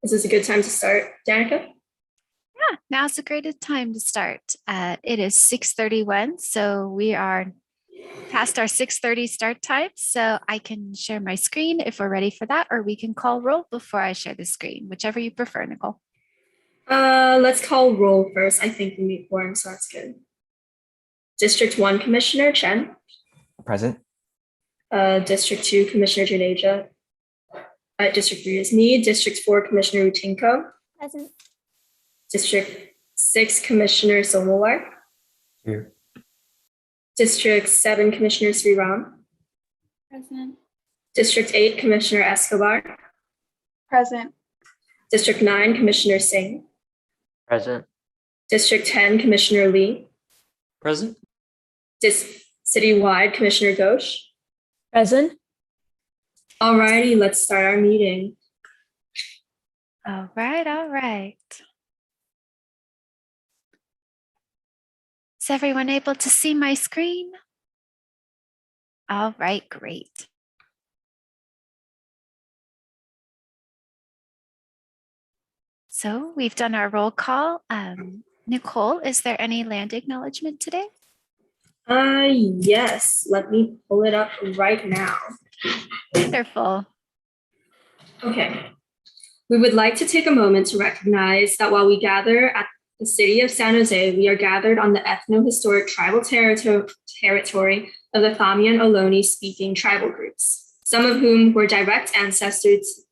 Is this a good time to start, Danica? Yeah, now's the greatest time to start. It is 6:31, so we are past our 6:30 start time. So I can share my screen if we're ready for that, or we can call roll before I share the screen, whichever you prefer, Nicole. Let's call roll first. I think we meet quorum, so that's good. District 1, Commissioner Chen. Present. District 2, Commissioner Jadeja. District 3 is me. District 4, Commissioner Utinko. Present. District 6, Commissioner Somawar. Here. District 7, Commissioner Sriram. Present. District 8, Commissioner Escobar. Present. District 9, Commissioner Singh. Present. District 10, Commissioner Lee. Present. Citywide, Commissioner Ghosh. Present. Alrighty, let's start our meeting. All right. Is everyone able to see my screen? All right, great. So we've done our roll call. Nicole, is there any land acknowledgement today? Yes, let me pull it up right now. Wonderful. Okay. We would like to take a moment to recognize that while we gather at the city of San Jose, we are gathered on the ethno-historic tribal territory of the Famian Ohlone speaking tribal groups, some of whom were direct ancestors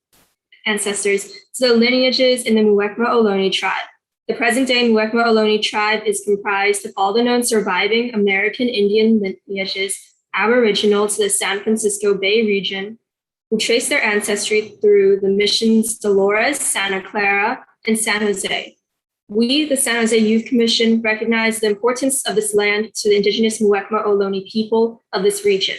to the lineages in the Muwekma Ohlone tribe. The present-day Muwekma Ohlone tribe is comprised of all the known surviving American Indian lineages aboriginal to the San Francisco Bay region, who trace their ancestry through the missions Dolores, Santa Clara, and San Jose. We, the San Jose Youth Commission, recognize the importance of this land to the indigenous Muwekma Ohlone people of this region.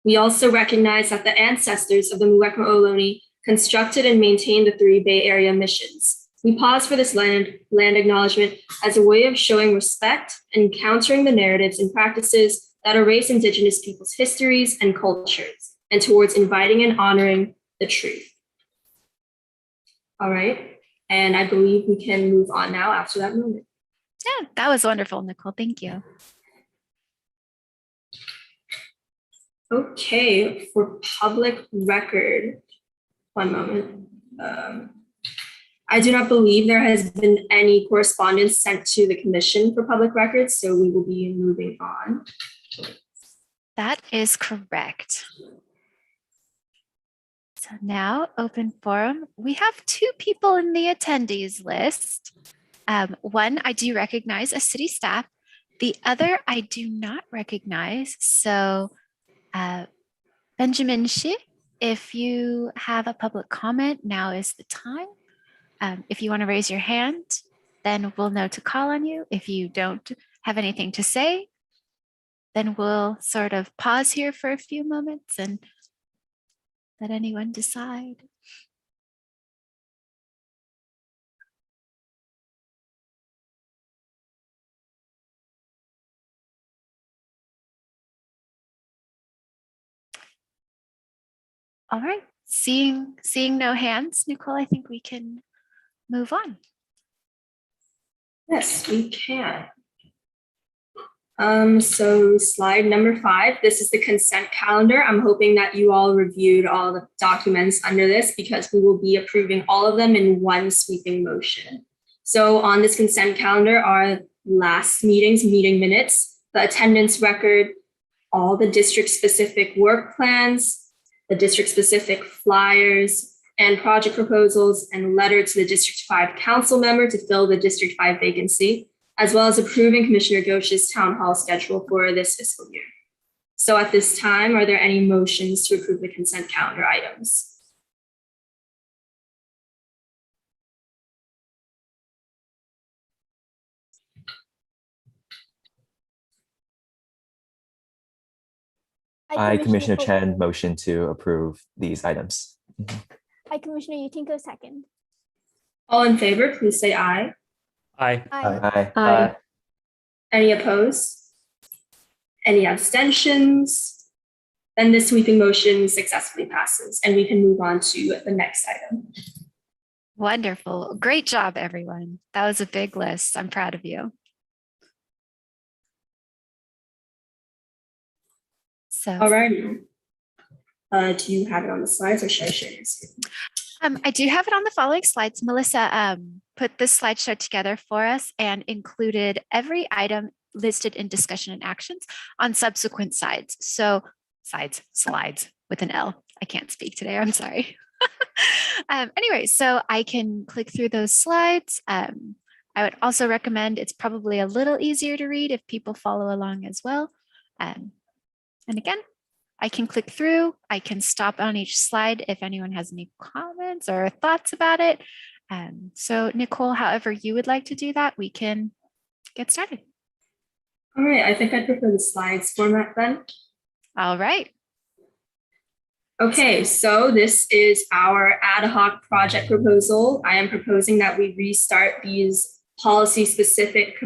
We also recognize that the ancestors of the Muwekma Ohlone constructed and maintained the 3 Bay Area missions. We pause for this land acknowledgement as a way of showing respect and countering the narratives and practices that erase indigenous people's histories and cultures, and towards inviting and honoring the truth. All right, and I believe we can move on now after that moment. Yeah, that was wonderful, Nicole. Thank you. Okay, for public record, one moment. I do not believe there has been any correspondence sent to the Commission for Public Records, so we will be moving on. That is correct. So now, open forum. We have 2 people in the attendees list. One I do recognize as city staff. The other I do not recognize. So Benjamin Shi, if you have a public comment, now is the time. If you want to raise your hand, then we'll know to call on you. If you don't have anything to say, then we'll sort of pause here for a few moments and let anyone decide. All right, seeing no hands, Nicole, I think we can move on. Yes, we can. So slide number 5, this is the consent calendar. I'm hoping that you all reviewed all the documents under this because we will be approving all of them in one sweeping motion. So on this consent calendar are last meeting's meeting minutes, the attendance record, all the district-specific work plans, the district-specific flyers, and project proposals, and letter to the District 5 council member to fill the District 5 vacancy, as well as approving Commissioner Ghosh's town hall schedule for this fiscal year. So at this time, are there any motions to approve the consent calendar items? I, Commissioner Chen, motion to approve these items. Hi, Commissioner Utinko, second. All in favor, please say aye. Aye. Aye. Aye. Any opposed? Any abstentions? Then this sweeping motion successfully passes, and we can move on to the next item. Wonderful. Great job, everyone. That was a big list. I'm proud of you. So, All right. Do you have it on the slides or should I share your screen? I do have it on the following slides. Melissa put this slideshow together for us and included every item listed in discussion and actions on subsequent slides. So slides with an L. I can't speak today. I'm sorry. Anyway, so I can click through those slides. I would also recommend it's probably a little easier to read if people follow along as well. And again, I can click through. I can stop on each slide if anyone has any comments or thoughts about it. So Nicole, however you would like to do that, we can get started. All right, I think I prefer the slides format then. All right. Okay, so this is our ad hoc project proposal. I am proposing that we restart these policy-specific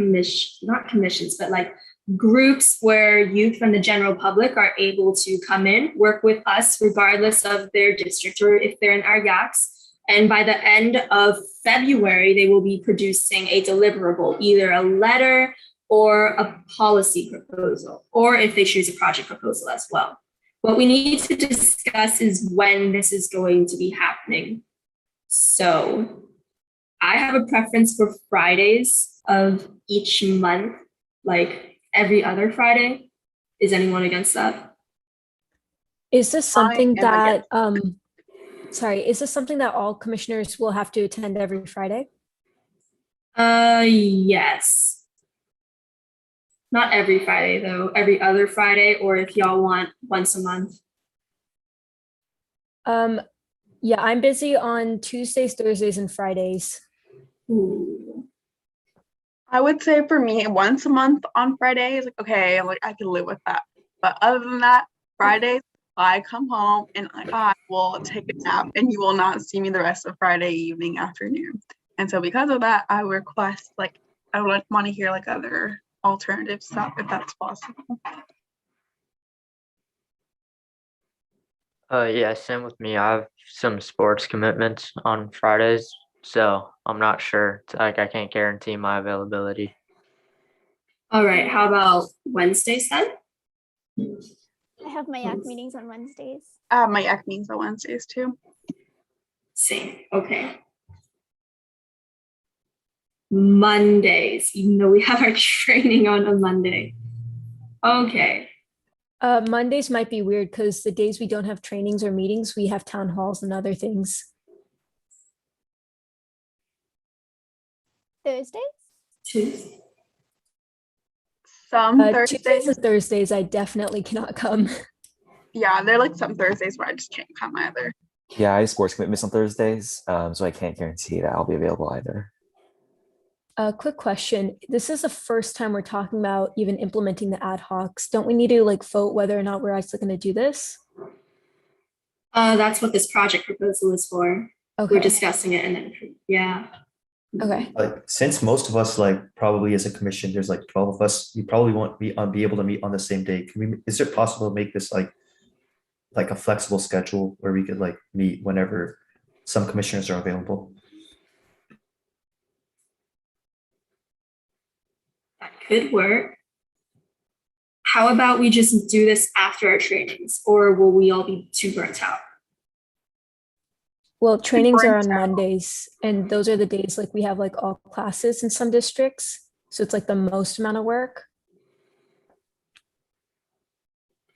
not commissions, but like groups where youth from the general public are able to come in, work with us regardless of their district or if they're in our YACs. And by the end of February, they will be producing a deliverable, either a letter or a policy proposal, or if they choose a project proposal as well. What we need to discuss is when this is going to be happening. So I have a preference for Fridays of each month, like every other Friday. Is anyone against that? Is this something that, is this something that all commissioners will have to attend every Friday? Yes. Not every Friday though, every other Friday, or if y'all want once a month. Yeah, I'm busy on Tuesdays, Thursdays, and Fridays. Ooh. I would say for me, once a month on Fridays, like, okay, like I can live with that. But other than that, Fridays, I come home and I will take a nap and you will not see me the rest of Friday evening, afternoon. And so because of that, I request, like, I would want to hear like other alternative stuff if that's possible. Yeah, same with me. I have some sports commitments on Fridays, so I'm not sure. Like, I can't guarantee my availability. All right, how about Wednesdays then? I have my YAC meetings on Wednesdays. I have my YAC meetings on Wednesdays too. Same, okay. Mondays, even though we have our training on a Monday. Okay. Mondays might be weird because the days we don't have trainings or meetings, we have town halls and other things. Thursdays? Tuesday. Some Tuesdays Thursdays, and Thursdays, I definitely cannot come. yeah, there are like some Thursdays where I just can't come either. Yeah, I have sports commitments on Thursdays, so I can't guarantee that I'll be available either. Quick question. This is the first time we're talking about even implementing the ad hocs. Don't we need to like vote whether or not we're actually going to do this? That's what this project proposal is for. Okay. We're discussing it and then, yeah. Okay. Like, since most of us, like, probably as a commission, there's like 12 of us, you probably won't be able to meet on the same day. Is it possible to make this like a flexible schedule where we could like meet whenever some commissioners are available? That could work. How about we just do this after our trainings, or will we all be too burnt out? Well, trainings are on burnt out. Mondays, and those are the days like we have like all classes in some districts. So it's like the most amount of work.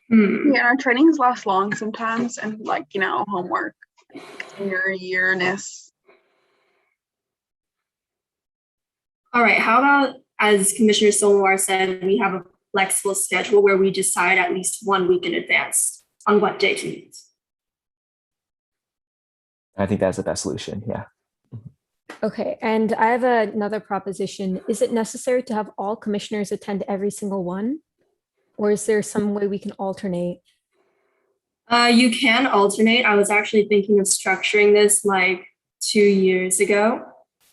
Yeah, our trainings last long sometimes, and like, you know, homework, senior yearness. All right, how about, as Commissioner Solmar said, we have a flexible schedule where we decide at least 1 week in advance on what day to meet. I think that's the best solution. Yeah. Okay, and I have another proposition. Is it necessary to have all commissioners attend every single one? Or is there some way we can alternate? You can alternate. I was actually thinking of structuring this like 2 years ago,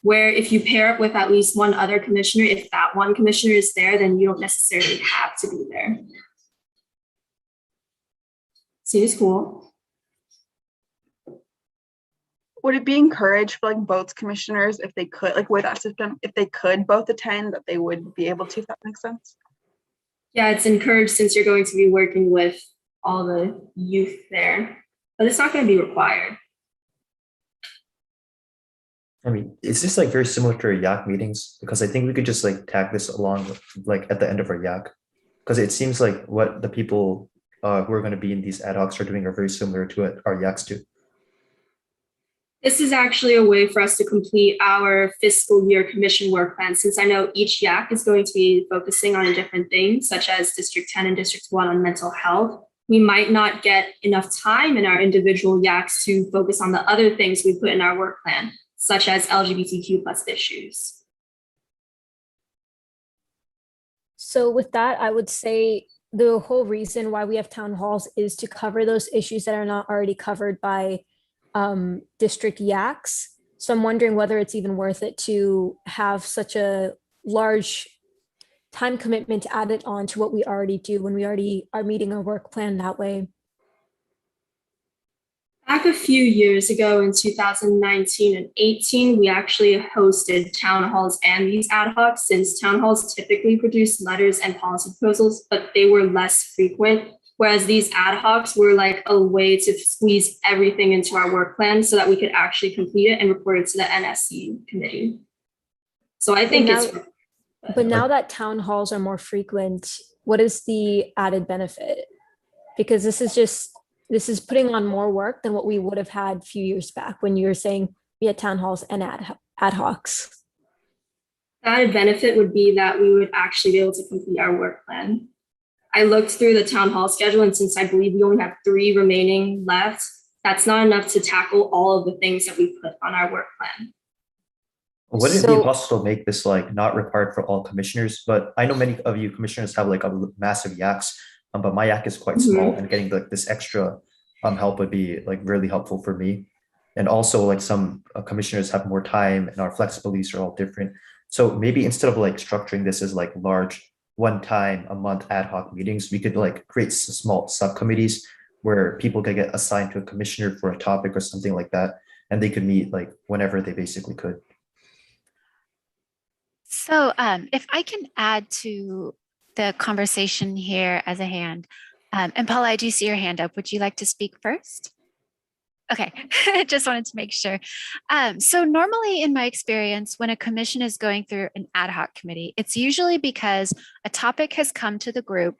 where if you pair up with at least one other commissioner, if that one commissioner is there, then you don't necessarily have to be there. Seems cool. would it be encouraged for like both commissioners if they could, like with that system, if they could both attend, that they would be able to, if that makes sense? Yeah, it's encouraged since you're going to be working with all the youth there, but it's not going to be required. I mean, is this like very similar to our yak meetings? Because I think we could just like tag this along like at the end of our yak. Because it seems like what the people who are going to be in these ad hocs are doing are very similar to what our yaks do. This is actually a way for us to complete our fiscal year commission work plan, since I know each yak is going to be focusing on a different thing, such as District 10 and District 1 on mental health. We might not get enough time in our individual yaks to focus on the other things we put in our work plan, such as LGBTQ plus issues. So with that, I would say the whole reason why we have town halls is to cover those issues that are not already covered by district yaks. So I'm wondering whether it's even worth it to have such a large time commitment added on to what we already do when we already are meeting our work plan that way. Back a few years ago in 2019 and 18, we actually hosted town halls and these ad hocs, since town halls typically produce letters and policy proposals, but they were less frequent. Whereas these ad hocs were like a way to squeeze everything into our work plan so that we could actually complete it and report it to the NSC committee. So I think But now that town halls are more frequent, what is the added benefit? Because this is putting on more work than what we would have had a few years back when you were saying we had town halls and ad hocs. The added benefit would be that we would actually be able to complete our work plan. I looked through the town hall schedule, and since I believe we only have 3 remaining left, that's not enough to tackle all of the things that we put on our work plan. Would it be possible to make this like not required for all commissioners? But I know many of you commissioners have like a massive yaks, but my yak is quite small, and getting this extra help would be like really helpful for me. And also like some commissioners have more time and our flexibilities are all different. So maybe instead of like structuring this as like large one time a month ad hoc meetings, we could like create small subcommittees where people could get assigned to a commissioner for a topic or something like that. And they could meet like whenever they basically could. So if I can add to the conversation here as a hand, and Paula, I do see your hand up. Would you like to speak first? Okay, just wanted to make sure. So normally in my experience, when a commission is going through an ad hoc committee, it's usually because a topic has come to the group.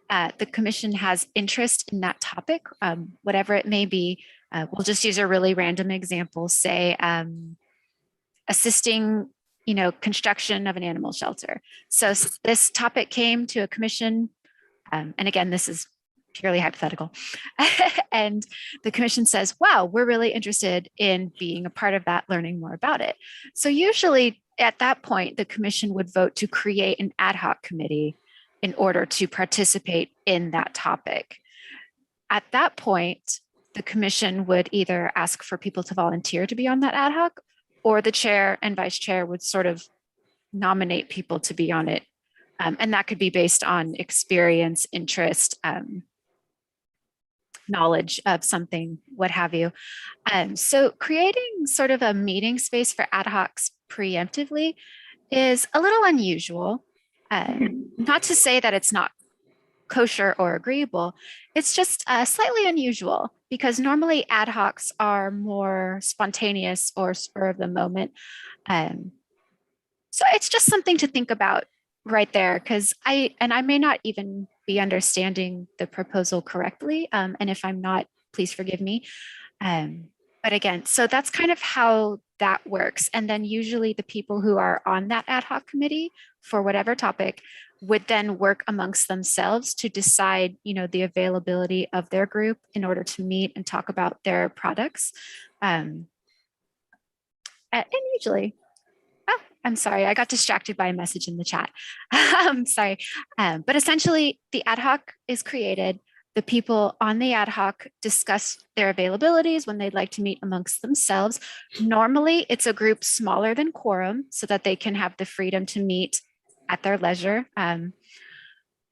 The commission has interest in that topic, whatever it may be. We'll just use a really random example, say assisting construction of an animal shelter. So this topic came to a commission, and again, this is purely hypothetical. And the commission says, wow, we're really interested in being a part of that, learning more about it. So usually at that point, the commission would vote to create an ad hoc committee in order to participate in that topic. At that point, the commission would either ask for people to volunteer to be on that ad hoc, or the chair and vice chair would sort of nominate people to be on it. And that could be based on experience, interest, knowledge of something, what have you. So creating sort of a meeting space for ad hocs preemptively is a little unusual. Not to say that it's not kosher or agreeable, it's just slightly unusual because normally ad hocs are more spontaneous or spur of the moment. So it's just something to think about right there, because I may not even be understanding the proposal correctly. And if I'm not, please forgive me. But again, so that's kind of how that works. And then usually the people who are on that ad hoc committee for whatever topic would then work amongst themselves to decide, the availability of their group in order to meet and talk about their products. And usually, I'm sorry, I got distracted by a message in the chat. I'm sorry. But essentially, the ad hoc is created. The people on the ad hoc discuss their availabilities when they'd like to meet amongst themselves. Normally, it's a group smaller than quorum so that they can have the freedom to meet at their leisure. And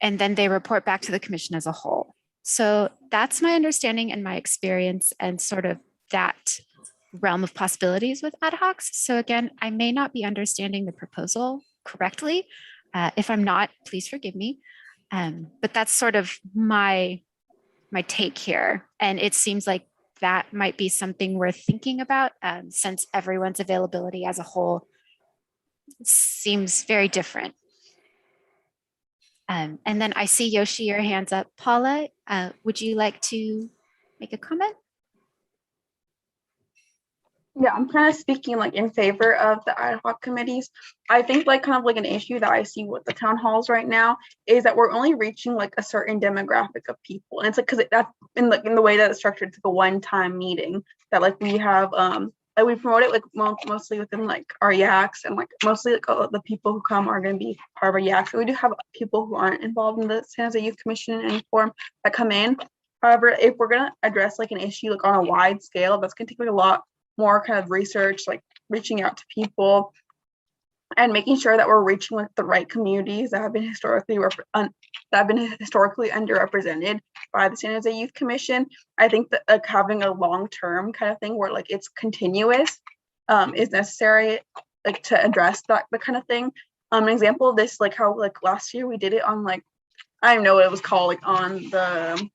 then they report back to the commission as a whole. So that's my understanding and my experience and sort of that realm of possibilities with ad hocs. So again, I may not be understanding the proposal correctly. If I'm not, please forgive me. But that's sort of my take here. And it seems like that might be something worth thinking about, since everyone's availability as a whole seems very different. And then I see Yoshi, your hand's up. Paula, would you like to make a comment? Yeah, I'm kind of speaking like in favor of the ad hoc committees. I think like kind of like an issue that I see with the town halls right now is that we're only reaching like a certain demographic of people. And it's like, because that's in the way that it's structured, it's like a one-time meeting that like we have, like we promote it like mostly within like our yaks, and like mostly like all the people who come are going to be part of our yaks. So we do have people who aren't involved in the San Jose Youth Commission in any form that come in. However, if we're going to address like an issue like on a wide scale, that's going to take like a lot more kind of research, like reaching out to people and making sure that we're reaching with the right communities that have been historically underrepresented by the San Jose Youth Commission. I think that like having a long-term kind of thing where like it's continuous is necessary, like to address that the kind of thing. An example of this, like how like last year we did it on like, I don't know what it was called, like on the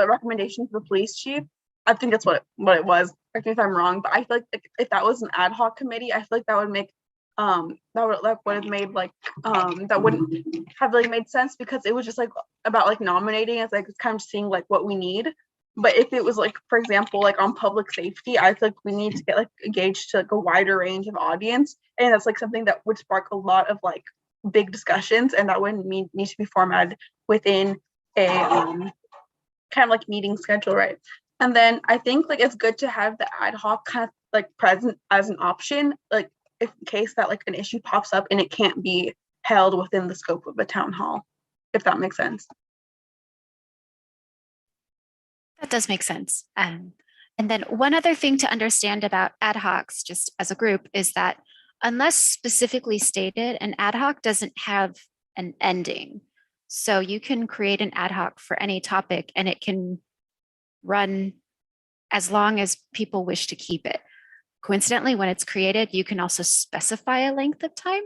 recommendation for the police chief. I think that's what it was. Correct me if I'm wrong, but I feel like if that was an ad hoc committee, I feel like that would make that would have made like that wouldn't have really made sense, because it was just like about like nominating. It's like it's kind of seeing like what we need. But if it was like, for example, like on public safety, I feel like we need to get like engaged to like a wider range of audience, and that's like something that would spark a lot of like big discussions, and that wouldn't need to be formatted within a kind of like meeting schedule, right? And then I think like it's good to have the ad hoc kind of like present as an option, like if in case that like an issue pops up and it can't be held within the scope of a town hall, if that makes sense. That does make sense. And then one other thing to understand about ad hocs, just as a group, is that unless specifically stated, an ad hoc doesn't have an ending. So you can create an ad hoc for any topic and it can run as long as people wish to keep it. Coincidentally, when it's created, you can also specify a length of time.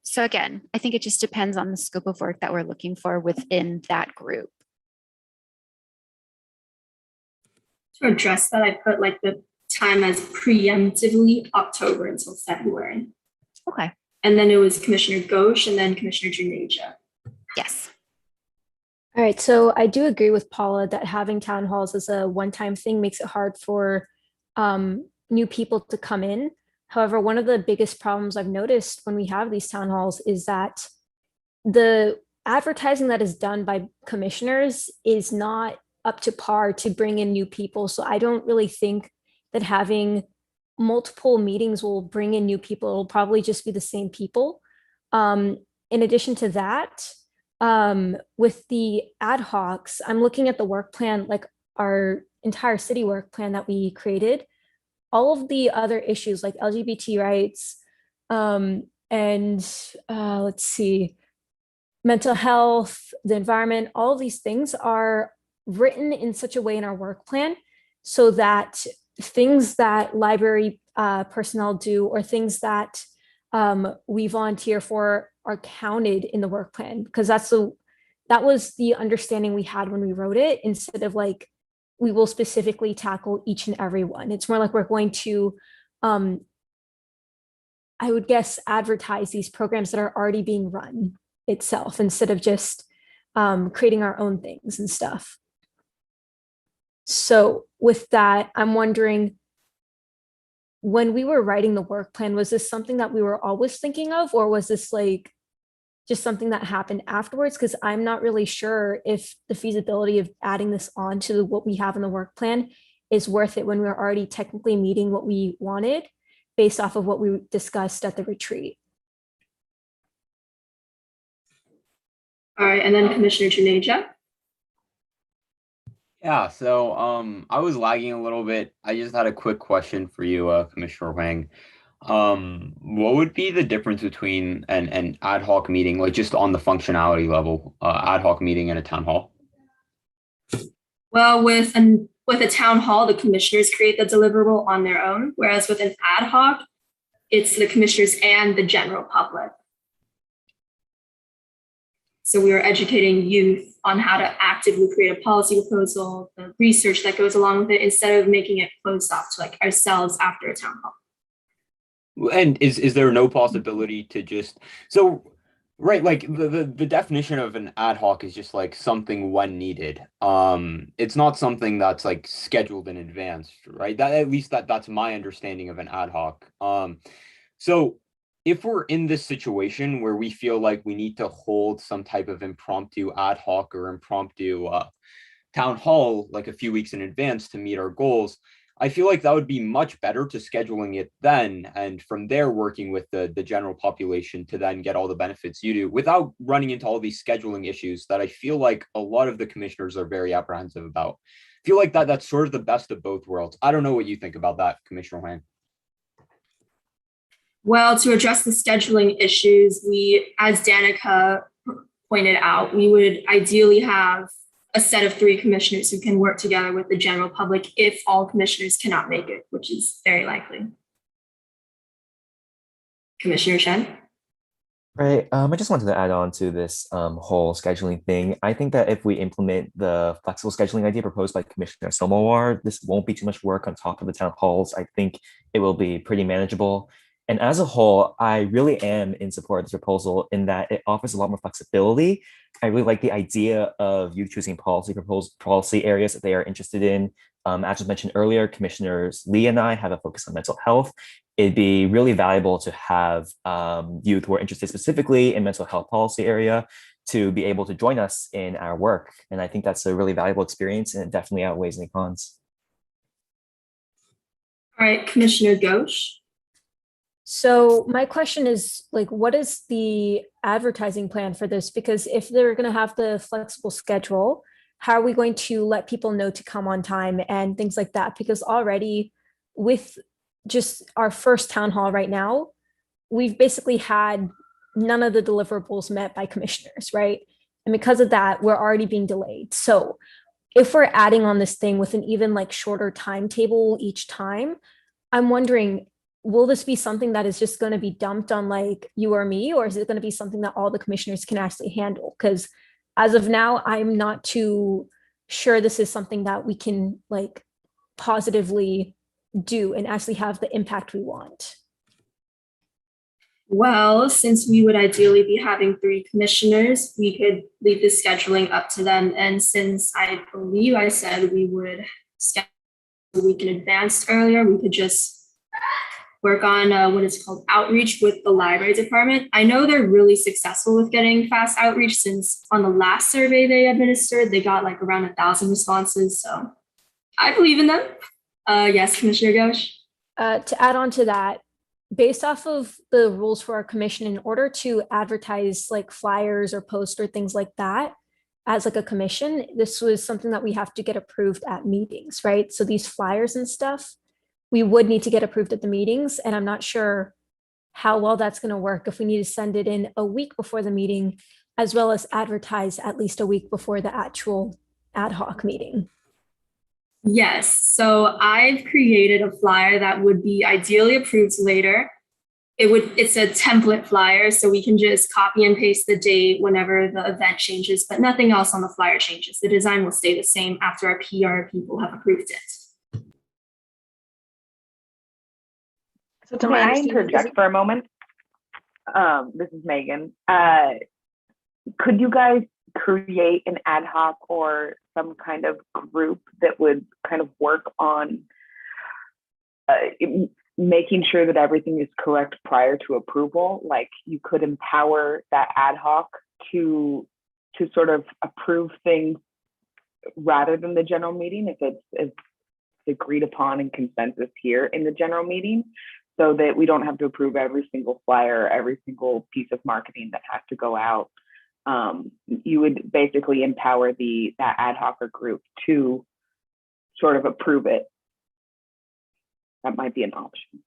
So again, I think it just depends on the scope of work that we're looking for within that group. To address that, I put like the time as preemptively October until February. Okay. And then it was Commissioner Ghosh and then Commissioner Juneja. Yes. All right, so I do agree with Paula that having town halls as a one-time thing makes it hard for new people to come in. However, one of the biggest problems I've noticed when we have these town halls is that the advertising that is done by commissioners is not up to par to bring in new people. So I don't really think that having multiple meetings will bring in new people. It'll probably just be the same people. In addition to that, with the ad hocs, I'm looking at the work plan, like our entire city work plan that we created. All of the other issues like LGBT rights, and let's see, mental health, the environment, all of these things are written in such a way in our work plan so that things that library personnel do or things that we volunteer for are counted in the work plan, because that was the understanding we had when we wrote it, instead of like we will specifically tackle each and every one. It's more like we're going to I would guess advertise these programs that are already being run itself, instead of just creating our own things and stuff. So with that, I'm wondering, when we were writing the work plan, was this something that we were always thinking of, or was this like just something that happened afterwards? Because I'm not really sure if the feasibility of adding this on to what we have in the work plan is worth it when we're already technically meeting what we wanted based off of what we discussed at the retreat. All right, and then Commissioner Juneja. Yeah, so I was lagging a little bit. I just had a quick question for you, Commissioner Wang. What would be the difference between an ad hoc meeting, like just on the functionality level, ad hoc meeting and a town hall? Well, with with a town hall, the commissioners create the deliverable on their own, whereas with an ad hoc, it's the commissioners and the general public. So we are educating youth on how to actively create a policy proposal, the research that goes along with it, instead of making it closed off to like ourselves after a town hall. And is there no possibility to just right, like the definition of an ad hoc is just like something when needed. It's not something that's like scheduled in advance, right? That at least that's my understanding of an ad hoc. So if we're in this situation where we feel like we need to hold some type of impromptu ad hoc or impromptu town hall like a few weeks in advance to meet our goals, I feel like that would be much better to scheduling it then, and from there working with the general population to then get all the benefits you do without running into all these scheduling issues that I feel like a lot of the commissioners are very apprehensive about. I feel like that's sort of the best of both worlds. I don't know what you think about that, Commissioner Wang. Well, to address the scheduling issues, we, as Danica pointed out, we would ideally have a set of 3 commissioners who can work together with the general public if all commissioners cannot make it, which is very likely. Commissioner Shen? Right. I just wanted to add on to this whole scheduling thing. I think that if we implement the flexible scheduling idea proposed by Commissioner Somowar, this won't be too much work on top of the town halls. I think it will be pretty manageable. And as a whole, I really am in support of this proposal in that it offers a lot more flexibility. I really like the idea of you choosing policy areas that they are interested in. As was mentioned earlier, Commissioners Lee and I have a focus on mental health. It'd be really valuable to have youth who are interested specifically in mental health policy area to be able to join us in our work. And I think that's a really valuable experience, and it definitely outweighs any cons. All right, Commissioner Ghosh. So my question is, like, what is the advertising plan for this? Because if they're going to have the flexible schedule, how are we going to let people know to come on time and things like that? Because already with just our first town hall right now, we've basically had none of the deliverables met by commissioners, right? And because of that, we're already being delayed. So if we're adding on this thing with an even like shorter timetable each time, I'm wondering, will this be something that is just going to be dumped on like you or me, or is it going to be something that all the commissioners can actually handle? Because as of now, I'm not too sure this is something that we can like positively do and actually have the impact we want. Well, since we would ideally be having 3 commissioners, we could leave the scheduling up to them. And since I believe I said we would schedule a week in advance earlier, we could just work on what is called outreach with the library department. I know they're really successful with getting fast outreach, since on the last survey they administered, they got like around 1,000 responses. So I believe in them. Yes, Commissioner Ghosh. To add on to that, based off of the rules for our commission, in order to advertise like flyers or posts or things like that as like a commission, this was something that we have to get approved at meetings, right? So these flyers and stuff, we would need to get approved at the meetings. And I'm not sure how well that's going to work if we need to send it in a week before the meeting, as well as advertise at least a week before the actual ad hoc meeting. Yes, so I've created a flyer that would be ideally approved later. It's a template flyer, so we can just copy and paste the date whenever the event changes, but nothing else on the flyer changes. The design will stay the same after our PR people have approved it. So to May my I understanding, interject for a moment? This is Megan. Could you guys create an ad hoc or some kind of group that would kind of work on making sure that everything is correct prior to approval? Like you could empower that ad hoc to sort of approve things rather than the general meeting if it's agreed upon in consensus here in the general meeting, so that we don't have to approve every single flyer, every single piece of marketing that has to go out. You would basically empower that ad hoc or group to sort of approve it. That might be an option.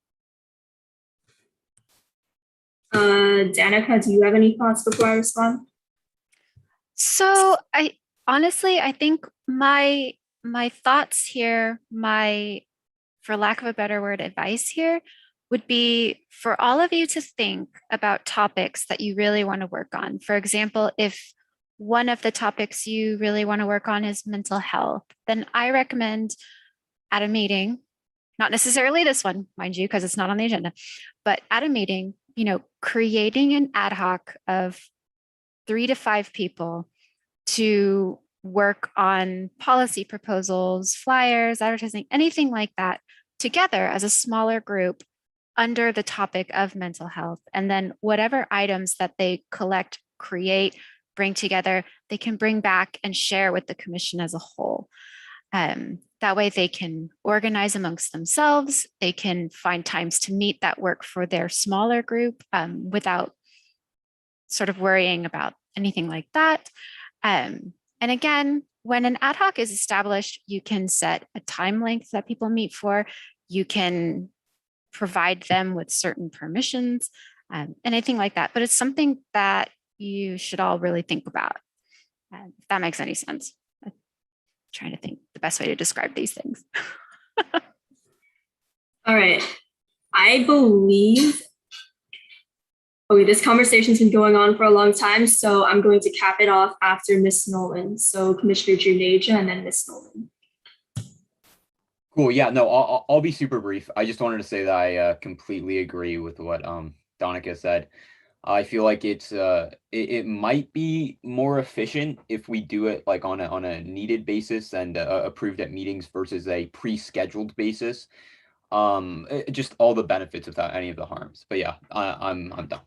Danica, do you have any thoughts before I respond? So I honestly, I think my my thoughts here, for lack of a better word, advice here would be for all of you to think about topics that you really want to work on. For example, if one of the topics you really want to work on is mental health, then I recommend at a meeting, not necessarily this one, mind you, because it's not on the agenda, but at a meeting, creating an ad hoc of 3 to 5 people to work on policy proposals, flyers, advertising, anything like that together as a smaller group under the topic of mental health. And then whatever items that they collect, create, bring together, they can bring back and share with the commission as a whole. That way they can organize amongst themselves. They can find times to meet that work for their smaller group without sort of worrying about anything like that. And again, when an ad hoc is established, you can set a time length that people meet for. You can provide them with certain permissions, anything like that. But it's something that you should all really think about. If that makes any sense. I'm trying to think the best way to describe these things. All right. I believe, this conversation's been going on for a long time, so I'm going to cap it off after Ms. Nolan. So Commissioner Junaja and then Ms. Nolan. Cool. Yeah, no, I'll be super brief. I just wanted to say that I completely agree with what Donica said. I feel like it might be more efficient if we do it like on a needed basis and approved at meetings versus a pre-scheduled basis. Just all the benefits without any of the harms. But yeah, I'm done.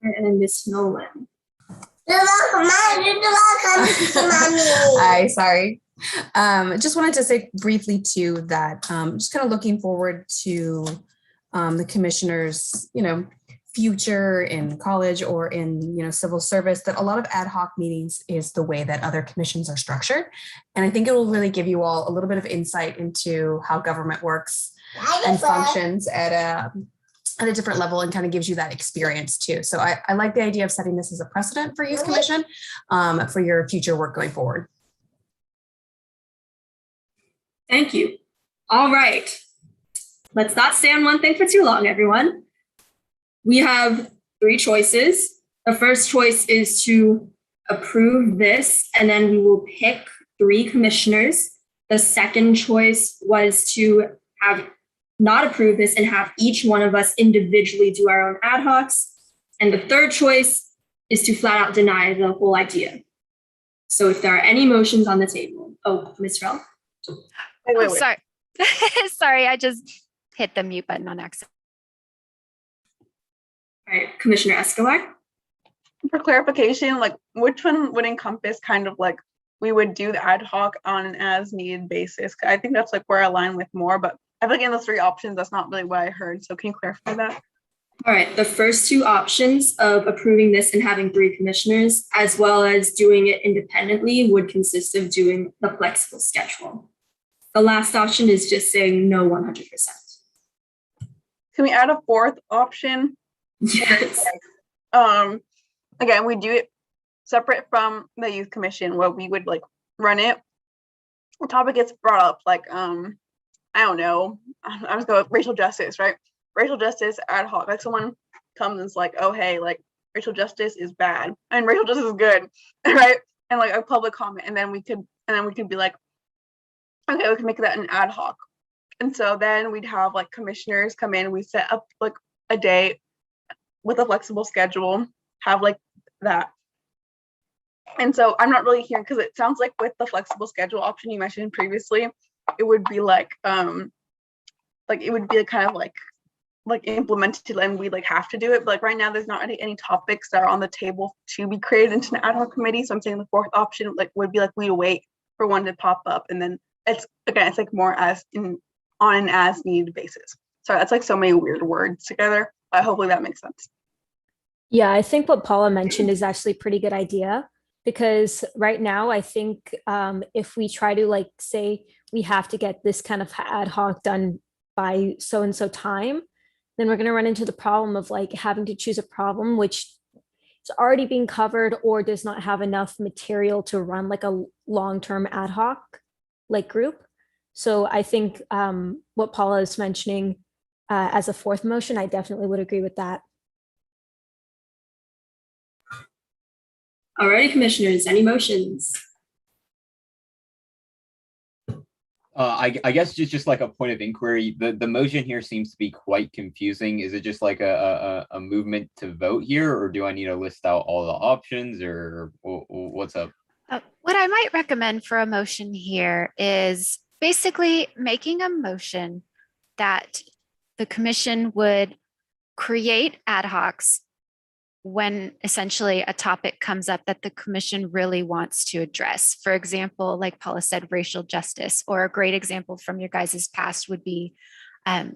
And then Ms. Nolan. Hi, sorry. Just wanted to say briefly too that just kind of looking forward to the commissioners, future in college or in, civil service, that a lot of ad hoc meetings is the way that other commissions are structured. And I think it will really give you all a little bit of insight into how government works and functions at a different level, and kind of gives you that experience too. So I like the idea of setting this as a precedent for youth commission for your future work going forward. Thank you. All right. Let's not stay on one thing for too long, everyone. We have 3 choices. The first choice is to approve this, and then we will pick 3 commissioners. The second choice was to have not approve this and have each one of us individually do our own ad hocs. And the third choice is to flat out deny the whole idea. So if there are any motions on the table. Oh, Ms. Rel. Wait. Sorry. Sorry, I just hit the mute button on accident. All right, Commissioner Escobar. For clarification, like which one would encompass kind of like we would do the ad hoc on an as needed basis? I think that's like where I align with more, but I feel like in those 3 options, that's not really what I heard. So can you clarify that? All right, the first 2 options of approving this and having 3 commissioners, as well as doing it independently, would consist of doing the flexible schedule. The last option is just saying no 100%. Can we add a 4th option? Yes. Again, we do it separate from the youth commission, where we would like run it. The topic gets brought up, like I don't know. I was going with racial justice, right? Racial justice ad hoc. Like someone comes and is like, oh hey, like racial justice is bad and racial justice is good, right? And like a public comment, and then we could be like, okay, we can make that an ad hoc. And so then we'd have like commissioners come in. We set up like a day with a flexible schedule, have like that. And so I'm not really hearing, because it sounds like with the flexible schedule option you mentioned previously, it would be like it would be kind of like implemented and we like have to do it. But like right now there's not any topics that are on the table to be created into an ad hoc committee. So I'm saying the 4th option like would be like we'd wait for one to pop up, and then it's like more on an as needed basis. Sorry, that's like so many weird words together, but hopefully that makes sense. Yeah, I think what Paula mentioned is actually a pretty good idea, because right now I think if we try to like say we have to get this kind of ad hoc done by so-and-so time, then we're going to run into the problem of like having to choose a problem which is already being covered or does not have enough material to run like a long-term ad hoc like group. So I think what Paula is mentioning as a fourth motion, I definitely would agree with that. Alrighty, commissioners, any motions? I guess just like a point of inquiry, the motion here seems to be quite confusing. Is it just like a movement to vote here, or do I need to list out all the options, or what's up? What I might recommend for a motion here is basically making a motion that the commission would create ad hocs when essentially a topic comes up that the commission really wants to address. For example, like Paula said, racial justice, or a great example from your guys' past would be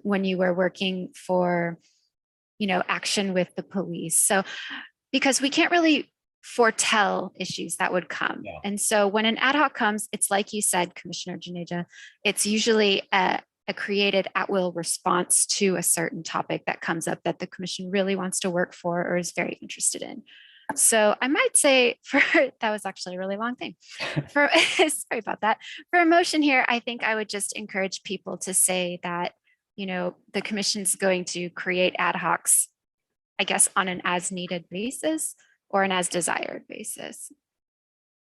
when you were working for, action with the police. So, because we can't really foretell issues that would come. Yeah. And so when an ad hoc comes, it's like you said, Commissioner Janeja, it's usually a created at-will response to a certain topic that comes up that the commission really wants to work for or is very interested in. So I might say that was actually a really long thing. Sorry about that. For a motion here, I think I would just encourage people to say that, the commission's going to create ad hocs, I guess, on an as needed basis or an as desired basis.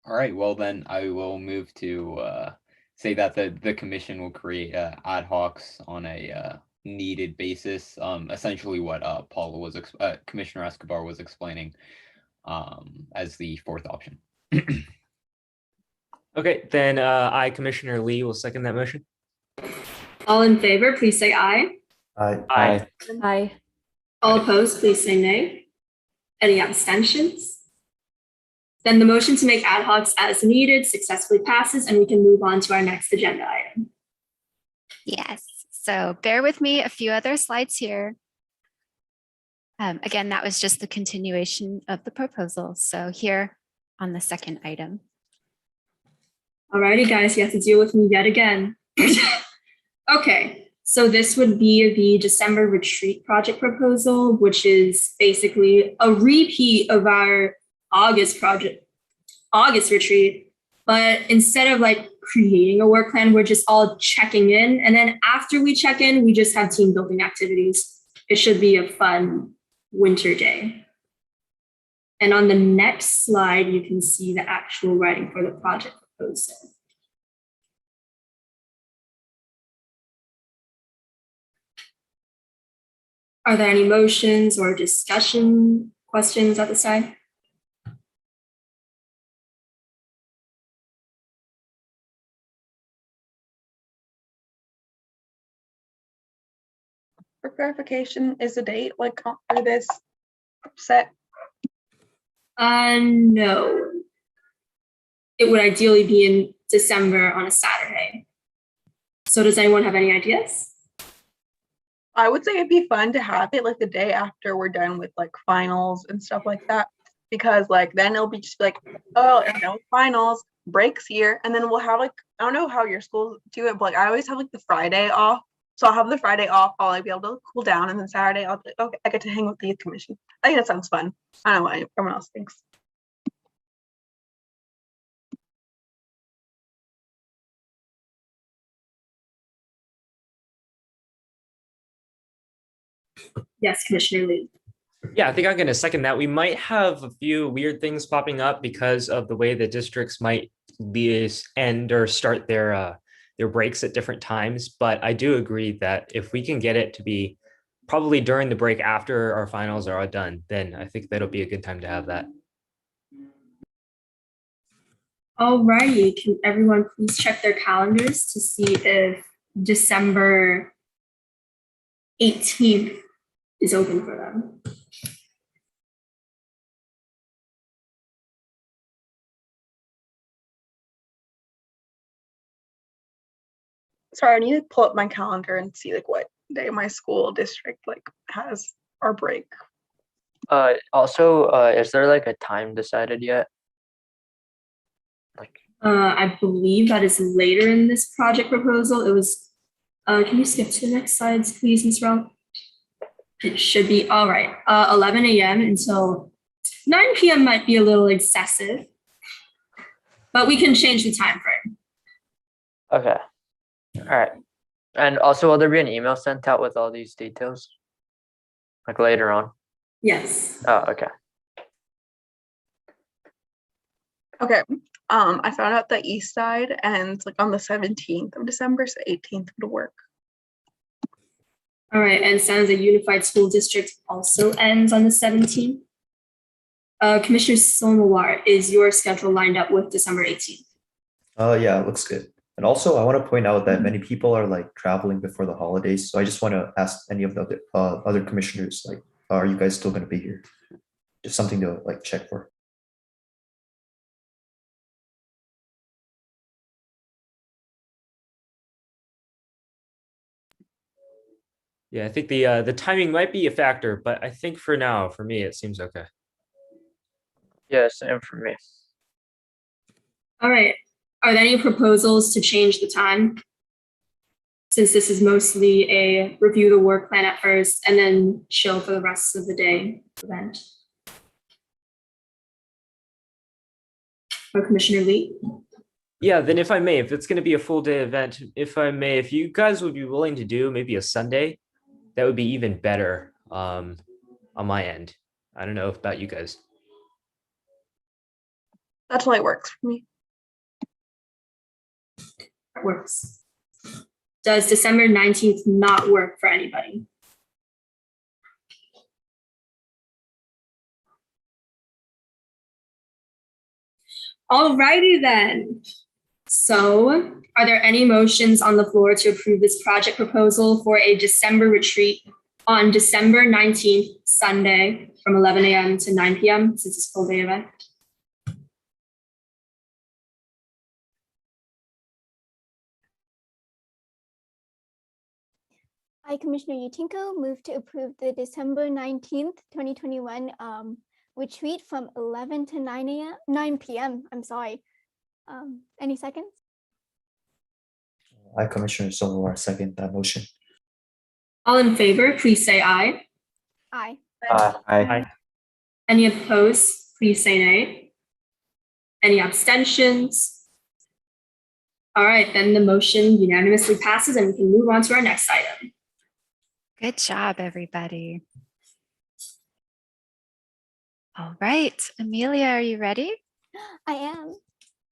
All right, well then I will move to say that the commission will create ad hocs on a needed basis. Essentially what Paula was Commissioner Escobar was explaining as the fourth option. Okay, then I, Commissioner Lee, will second that motion. All in favor, please say aye. Aye. Aye. All opposed, please say nay. Any abstentions? Then the motion to make ad hocs as needed successfully passes, and we can move on to our next agenda item. Yes, so bear with me, a few other slides here. Again, that was just the continuation of the proposal. So here on the second item. Alrighty, guys, you have to deal with me yet again. Okay, so this would be the December retreat project proposal, which is basically a repeat of our August retreat, but instead of like creating a work plan, we're just all checking in. And then after we check in, we just have team building activities. It should be a fun winter day. And on the next slide, you can see the actual writing for the project proposal. Are there any motions or discussion questions at this time? For clarification, is the date like for this set? No. It would ideally be in December on a Saturday. So does anyone have any ideas? I would say it'd be fun to have it like the day after we're done with like finals and stuff like that, because like then it'll be just like, oh, finals, breaks here, and then we'll have like, I don't know how your schools do it, but like I always have like the Friday off. So I'll have the Friday off, I'll like be able to cool down, and then Saturday I'll be like, okay, I get to hang with the youth commission. I think that sounds fun. I don't know what everyone else thinks. Yes, Commissioner Lee. Yeah, I think I'm going to second that. We might have a few weird things popping up because of the way the districts might end or start their breaks at different times. But I do agree that if we can get it to be probably during the break after our finals are all done, then I think that'll be a good time to have that. All righty, can everyone please check their calendars to see if December 18th is open for them. Sorry, I need to pull up my calendar and see like what day my school district like has our break. Also, is there like a time decided yet? I believe that is later in this project proposal. It was, can you skip to the next slides, please, Ms. Rao? It should be, all right, 11 a.m. until 9 p.m. might be a little excessive, but we can change the time frame. Okay. All right. And also, will there be an email sent out with all these details? Like later on? Yes. Oh, okay. Okay. I found out the east side ends like on the 17th of December, so 18th would work. All right, and San Jose Unified School District also ends on the 17th. Commissioner Somawar, is your schedule lined up with December 18th? Yeah, it looks good. And also, I want to point out that many people are like traveling before the holidays. So I just want to ask any of the other commissioners, like, are you guys still going to be here? Just something to like check for. Yeah, I think the timing might be a factor, but I think for now, for me, it seems okay. Yeah, same for me. All right. Are there any proposals to change the time? Since this is mostly a review the work plan at first and then chill for the rest of the day event. Or Commissioner Lee? Yeah, then if I may, if it's going to be a full day event, if I may, if you guys would be willing to do maybe a Sunday, that would be even better on my end. I don't know about you guys. That totally works for me. That works. Does December 19th not work for anybody? Alrighty then. So are there any motions on the floor to approve this project proposal for a December retreat on December 19th, Sunday from 11 a.m. to 9 p.m. since it's a full day event? I, Commissioner Yutinko, move to approve the December 19th, 2021 retreat from 11 to 9 p.m. I'm sorry. Any seconds? I, Commissioner Somawar, second that motion. All in favor, please say aye. Aye. Aye. Any opposed, please say nay. Any abstentions? All right, then the motion unanimously passes and we can move on to our next item. Good job, everybody. All right, Amelia, are you ready? I am.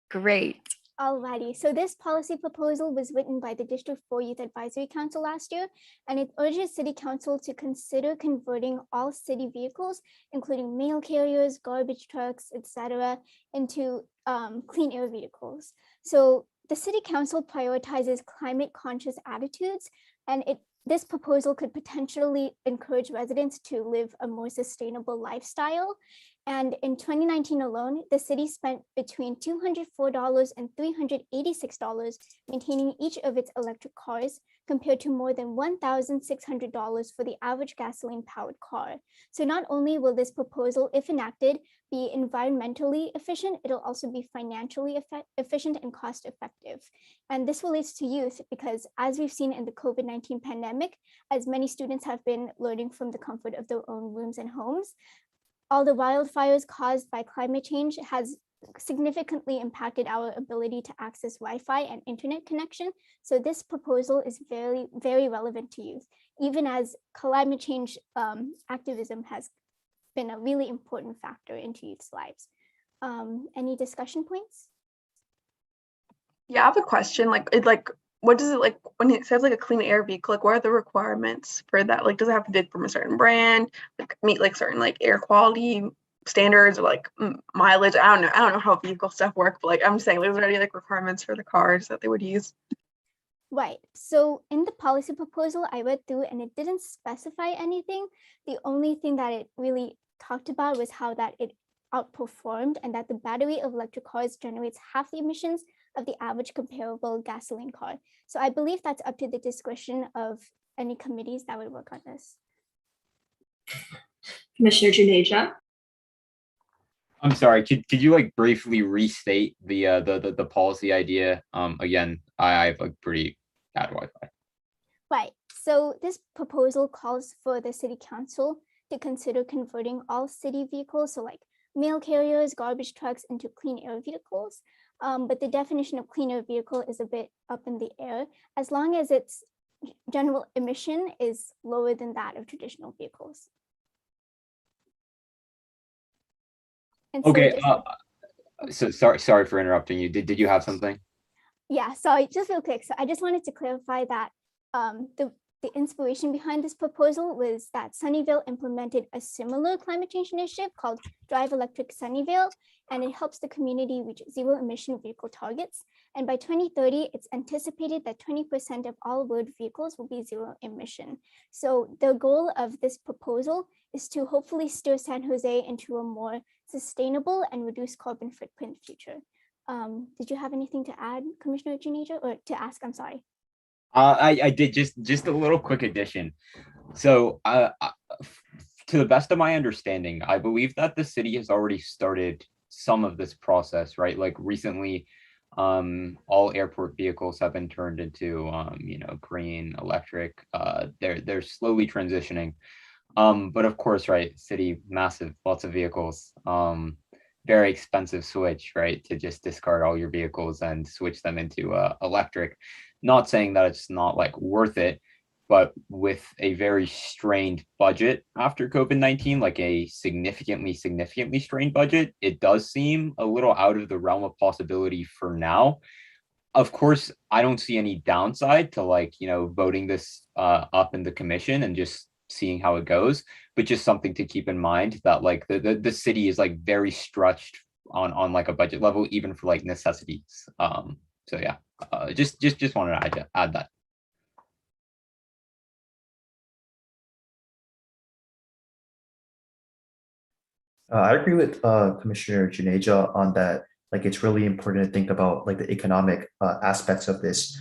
Great. Alrighty, so this policy proposal was written by the District 4 Youth Advisory Council last year, and it urges City Council to consider converting all city vehicles, including mail carriers, garbage trucks, etc., into clean air vehicles. So the City Council prioritizes climate conscious attitudes, and this proposal could potentially encourage residents to live a more sustainable lifestyle. And in 2019 alone, the city spent between $204 and $386 maintaining each of its electric cars, compared to more than $1,600 for the average gasoline-powered car. So not only will this proposal, if enacted, be environmentally efficient, it'll also be financially efficient and cost-effective. And this relates to youth because, as we've seen in the COVID-19 pandemic, as many students have been learning from the comfort of their own rooms and homes, all the wildfires caused by climate change has significantly impacted our ability to access Wi-Fi and internet connection. So this proposal is very, very relevant to youth, even as climate change activism has been a really important factor into youth's lives. Any discussion points? Yeah, I have a question. What does it like when it says like a clean air vehicle? Like, what are the requirements for that? Like, does it have to be from a certain brand, like meet like certain like air quality standards or like mileage? I don't know how vehicle stuff work, but like I'm saying, like, is there any like requirements for the cars that they would use? Right. So in the policy proposal, I read through and it didn't specify anything. The only thing that it really talked about was how that it outperformed and that the battery of electric cars generates half the emissions of the average comparable gasoline car. So I believe that's up to the discretion of any committees that would work on this. Commissioner Juneja. I'm sorry, could you like briefly restate the policy idea? Again, I have like pretty bad Wi-Fi. Right. So this proposal calls for the city council to consider converting all city vehicles, so like mail carriers, garbage trucks into clean air vehicles. But the definition of clean air vehicle is a bit up in the air, as long as its general emission is lower than that of traditional vehicles. And so Okay. just- So sorry for interrupting you. Did you have something? Yeah, sorry, just real quick. So I just wanted to clarify that the inspiration behind this proposal was that Sunnyvale implemented a similar climate change initiative called Drive Electric Sunnyvale, and it helps the community reach zero emission vehicle targets. And by 2030, it's anticipated that 20% of all road vehicles will be zero emission. So the goal of this proposal is to hopefully steer San Jose into a more sustainable and reduced carbon footprint future. Did you have anything to add, Commissioner Juneja, or to ask? I'm sorry. I did just a little quick addition. So to the best of my understanding, I believe that the city has already started some of this process, right? Like recently, all airport vehicles have been turned into green, electric. They're slowly transitioning. But of course, right, city, massive, lots of vehicles. Very expensive switch, right, to just discard all your vehicles and switch them into electric. Not saying that it's not like worth it, but with a very strained budget after COVID-19, like a significantly strained budget, it does seem a little out of the realm of possibility for now. Of course, I don't see any downside to voting this up in the commission and just seeing how it goes, but just something to keep in mind that like the city is like very stretched on like a budget level, even for like necessities. So yeah, just wanted to add that. I agree with Commissioner Juneja on that. Like, it's really important to think about like the economic aspects of this.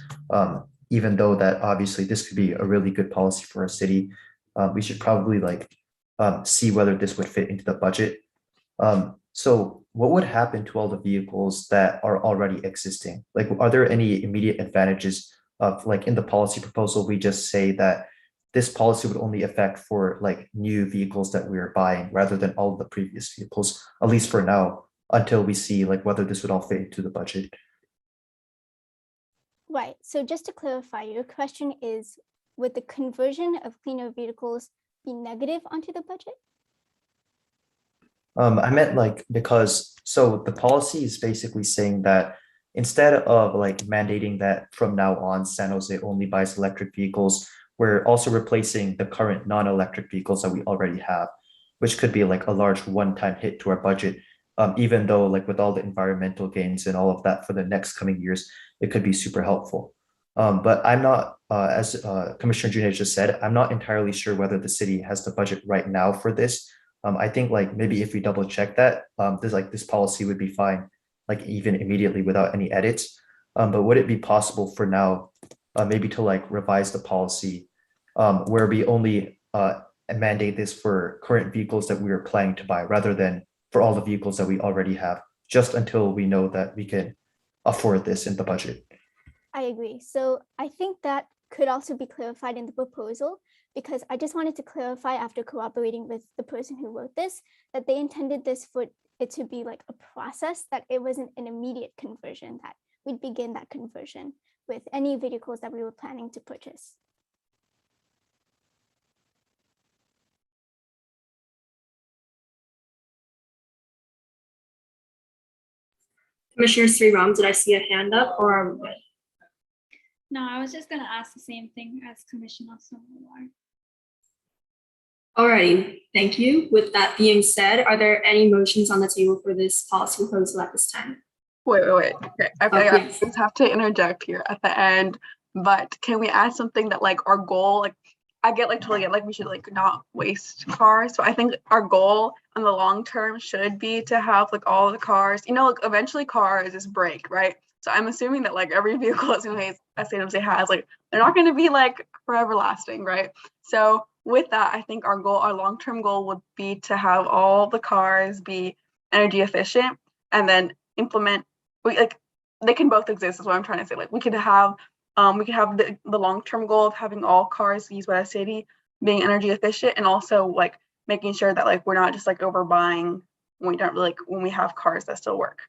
Even though that obviously this could be a really good policy for a city, we should probably see whether this would fit into the budget. So what would happen to all the vehicles that are already existing? Like, are there any immediate advantages of like in the policy proposal, we just say that this policy would only affect for like new vehicles that we are buying rather than all of the previous vehicles, at least for now, until we see like whether this would all fit into the budget. Right, so just to clarify, your question is, would the conversion of cleaner vehicles be negative onto the budget? I meant like, because so the policy is basically saying that instead of like mandating that from now on San Jose only buys electric vehicles, we're also replacing the current non-electric vehicles that we already have, which could be like a large one-time hit to our budget. Even though like with all the environmental gains and all of that for the next coming years, it could be super helpful. But I'm not, as Commissioner Juneja just said, I'm not entirely sure whether the city has the budget right now for this. I think like maybe if we double check that, this policy would be fine, like even immediately without any edits. But would it be possible for now, maybe to like revise the policy where we only mandate this for current vehicles that we are planning to buy rather than for all the vehicles that we already have, just until we know that we can afford this in the budget? I agree. So I think that could also be clarified in the proposal, because I just wanted to clarify after cooperating with the person who wrote this, that they intended this for it to be like a process, that it wasn't an immediate conversion, that we'd begin that conversion with any vehicles that we were planning to purchase. Commissioner Sriram, did I see a hand up or are we good? No, I was just going to ask the same thing as Commissioner Somowar. All right, thank you. With that being said, are there any motions on the table for this policy proposal at this time? Wait. Okay, I just have to interject here at the end, but can we add something that like our goal, like I get like totally get like we should like not waste cars. So I think our goal in the long term should be to have like all the cars, like eventually cars just break, right? So I'm assuming that like every vehicle as San Jose has, like they're not going to be like forever lasting, right? So with that, I think our long-term goal would be to have all the cars be energy efficient and then implement, they can both exist is what I'm trying to say. Like we could have the long-term goal of having all cars used by the city being energy efficient, and also like making sure that like we're not just like overbuying when we don't really, when we have cars that still work.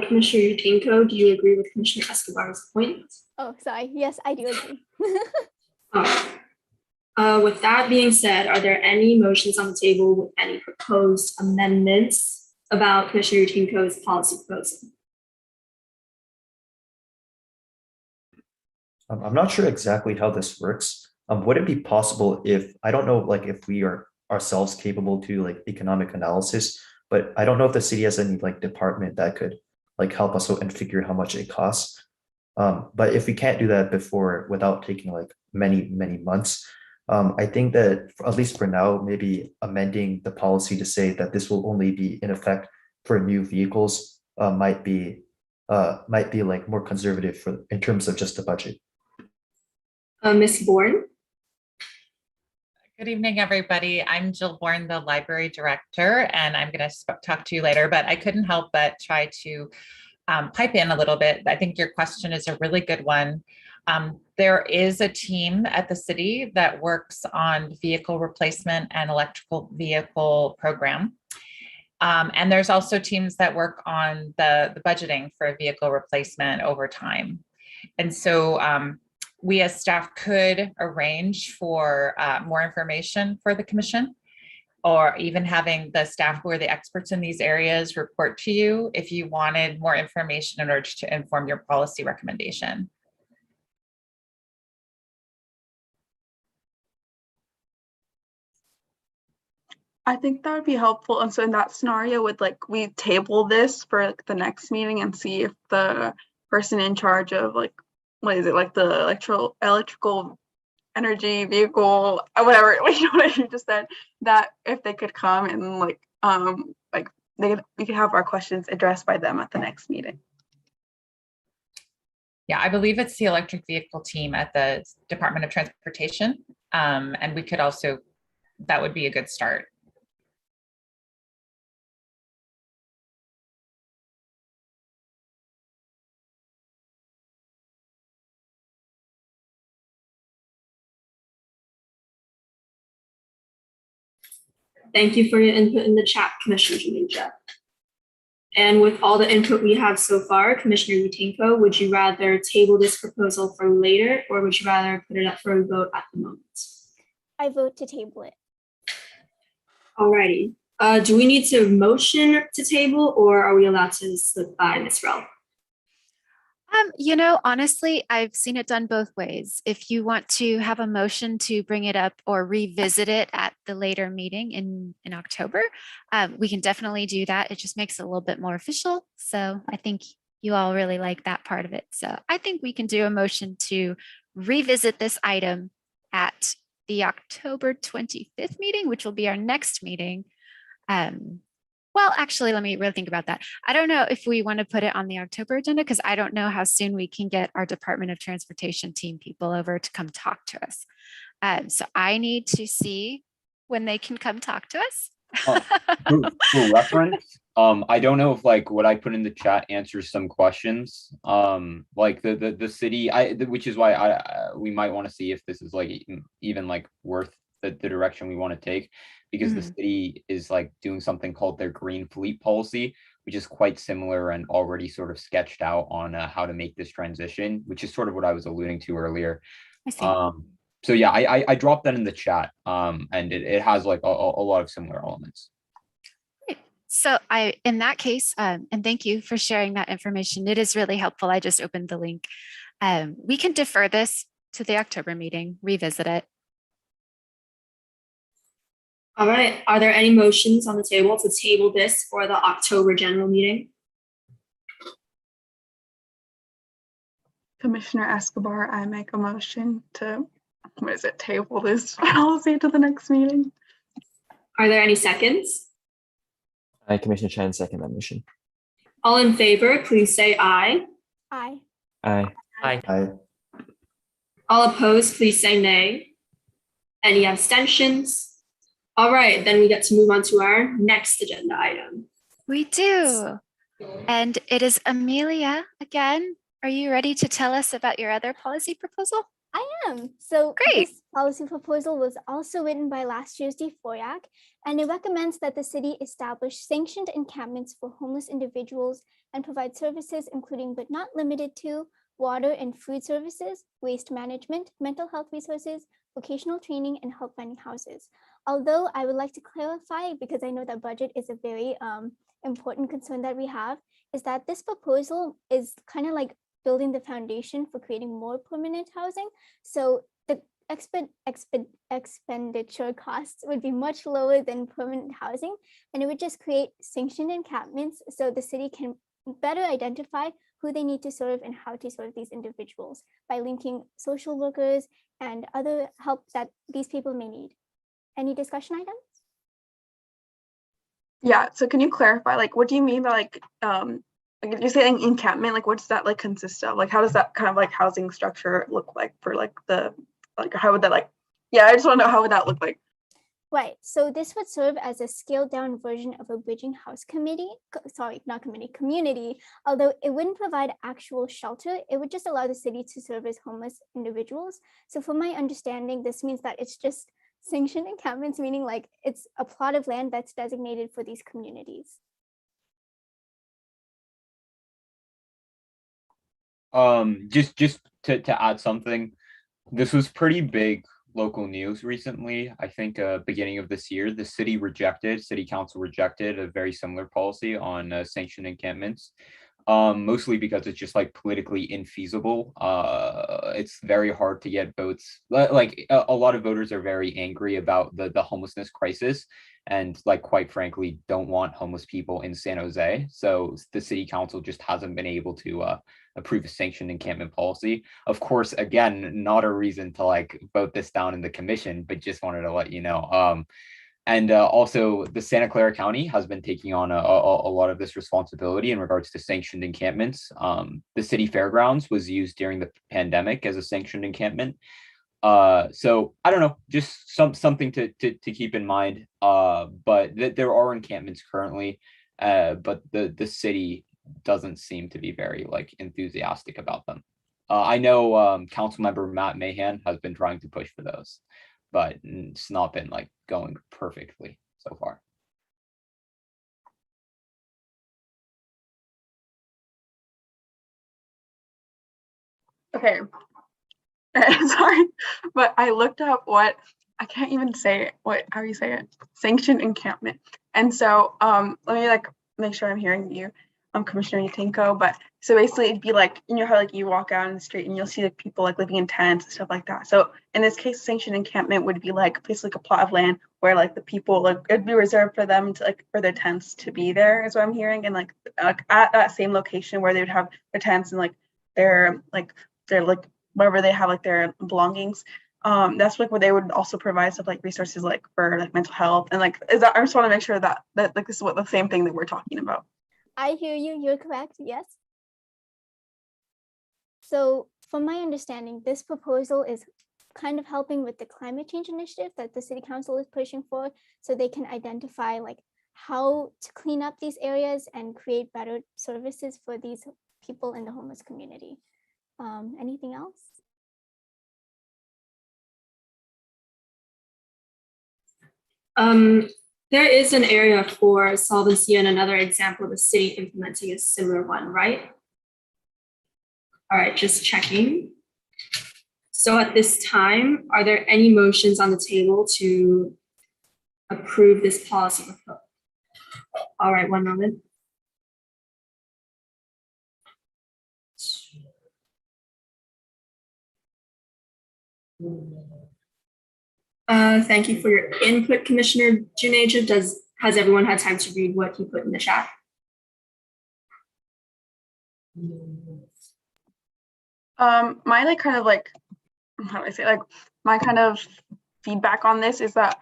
Commissioner Utinko, do you agree with Commissioner Escobar's point? Oh, sorry. Yes, I do agree. All right. With that being said, are there any motions on the table with any proposed amendments about Commissioner Utinko's policy proposal? I'm not sure exactly how this works. Would it be possible if, I don't know, like if we are ourselves capable to like economic analysis, but I don't know if the city has any like department that could like help us out and figure how much it costs. But if we can't do that before without taking like many months, I think that at least for now, maybe amending the policy to say that this will only be in effect for new vehicles might be like more conservative for in terms of just the budget. Ms. Bourne? Good evening, everybody. I'm Jill Bourne, the library director, and I'm going to talk to you later, but I couldn't help but try to pipe in a little bit. I think your question is a really good one. There is a team at the city that works on vehicle replacement and electrical vehicle program. And there's also teams that work on the budgeting for vehicle replacement over time. And so we as staff could arrange for more information for the commission, or even having the staff who are the experts in these areas report to you if you wanted more information in order to inform your policy recommendation. I think that would be helpful. And so in that scenario, would like we table this for like, the next meeting and see if the person in charge of like, what is it, like the electrical energy vehicle, whatever, you know what you just said, that if they could come and like we could have our questions addressed by them at the next meeting. Yeah, I believe it's the electric vehicle team at the Department of Transportation. And we could also, that would be a good start. Thank you for your input in the chat, Commissioner Juminja. And with all the input we have so far, Commissioner Utinko, would you rather table this proposal for later, or would you rather put it up for a vote at the moment? I vote to table it. Alrighty. Do we need to motion to table, or are we allowed to slip by, Ms. Rel? You know, honestly, I've seen it done both ways. If you want to have a motion to bring it up or revisit it at the later meeting in October, we can definitely do that. It just makes it a little bit more official. So I think you all really like that part of it. So I think we can do a motion to revisit this item at the October 25th meeting, which will be our next meeting. Well, actually, let me really think about that. I don't know if we want to put it on the October agenda because I don't know how soon we can get our Department of Transportation team people over to come talk to us. So I need to see when they can come talk to us. For reference, I don't know if like what I put in the chat answers some questions. Like the city, which is why we might want to see if this is like even like worth the direction we want to take, because the city is like doing something called their green fleet policy, which is quite similar and already sort of sketched out on how to make this transition, which is sort of what I was alluding to earlier. I see. So yeah, I dropped that in the chat, and it has like a lot of similar elements. So in that case, and thank you for sharing that information. It is really helpful. I just opened the link. We can defer this to the October meeting, revisit it. All right. Are there any motions on the table to table this for the October general meeting? Commissioner Escobar, I make a motion to, table this policy to the next meeting. Are there any seconds? I, Commissioner Chen, second that motion. All in favor, please say aye. Aye. Aye. Aye. Aye. All opposed, please say nay. Any abstentions? All right, then we get to move on to our next agenda item. We do. And it is Amelia again. Are you ready to tell us about your other policy proposal? I am. So Great. this policy proposal was also written by last year's DFOIAC, and it recommends that the city establish sanctioned encampments for homeless individuals and provide services including but not limited to water and food services, waste management, mental health resources, vocational training, and help finding houses. Although I would like to clarify, because I know that budget is a very important concern that we have, is that this proposal is kind of like building the foundation for creating more permanent housing. So the expenditure costs would be much lower than permanent housing, and it would just create sanctioned encampments so the city can better identify who they need to serve and how to serve these individuals by linking social workers and other help that these people may need. Any discussion items? Yeah, so can you clarify, like, what do you mean by like if you're saying encampment, like what does that like consist of? Like how does that kind of like housing structure look like for like the, like how would that like, yeah, I just want to know how would that look like? Right, so this would serve as a scaled down version of a bridging house community, although it wouldn't provide actual shelter, it would just allow the city to serve as homeless individuals. So from my understanding, this means that it's just sanctioned encampments, meaning like it's a plot of land that's designated for these communities. Just to add something, this was pretty big local news recently. I think beginning of this year, the city council rejected a very similar policy on sanctioned encampments, mostly because it's just like politically infeasible. It's very hard to get votes. Like a lot of voters are very angry about the homelessness crisis, and like quite frankly don't want homeless people in San Jose. So the city council just hasn't been able to approve a sanctioned encampment policy. Of course, again, not a reason to like vote this down in the commission, but just wanted to let you know. And also, the Santa Clara County has been taking on a lot of this responsibility in regards to sanctioned encampments. The city fairgrounds was used during the pandemic as a sanctioned encampment. So I don't know, just something to keep in mind. But there are encampments currently, but the city doesn't seem to be very like enthusiastic about them. I know Councilmember Matt Mahan has been trying to push for those, but it's not been like going perfectly so far. Okay. Sorry, but I looked up what, I can't even say it, how do you say it? Sanctioned encampment. And so let me like make sure I'm hearing you, Commissioner Yatinko. But so basically it'd be like, you know how like you walk out in the street and you'll see like people like living in tents and stuff like that. So in this case, sanctioned encampment would be like basically like a plot of land where like the people, like it'd be reserved for them to like for their tents to be there, is what I'm hearing. And like at that same location where they would have their tents and like their wherever they have like their belongings, that's like where they would also provide stuff like resources like for like mental health and like is that, I just want to make sure that like this is what the same thing that we're talking about. I hear you, you're correct, yes. So from my understanding, this proposal is kind of helping with the climate change initiative that the city council is pushing for, so they can identify like how to clean up these areas and create better services for these people in the homeless community. Anything else? There is an area for solvency and another example of the city implementing a similar one, right? All right, just checking. So at this time, are there any motions on the table to approve this policy proposal? All right, one moment. Thank you for your input, Commissioner Juneja. Has everyone had time to read what he put in the chat? My like kind of like, how do I say, like my kind of feedback on this is that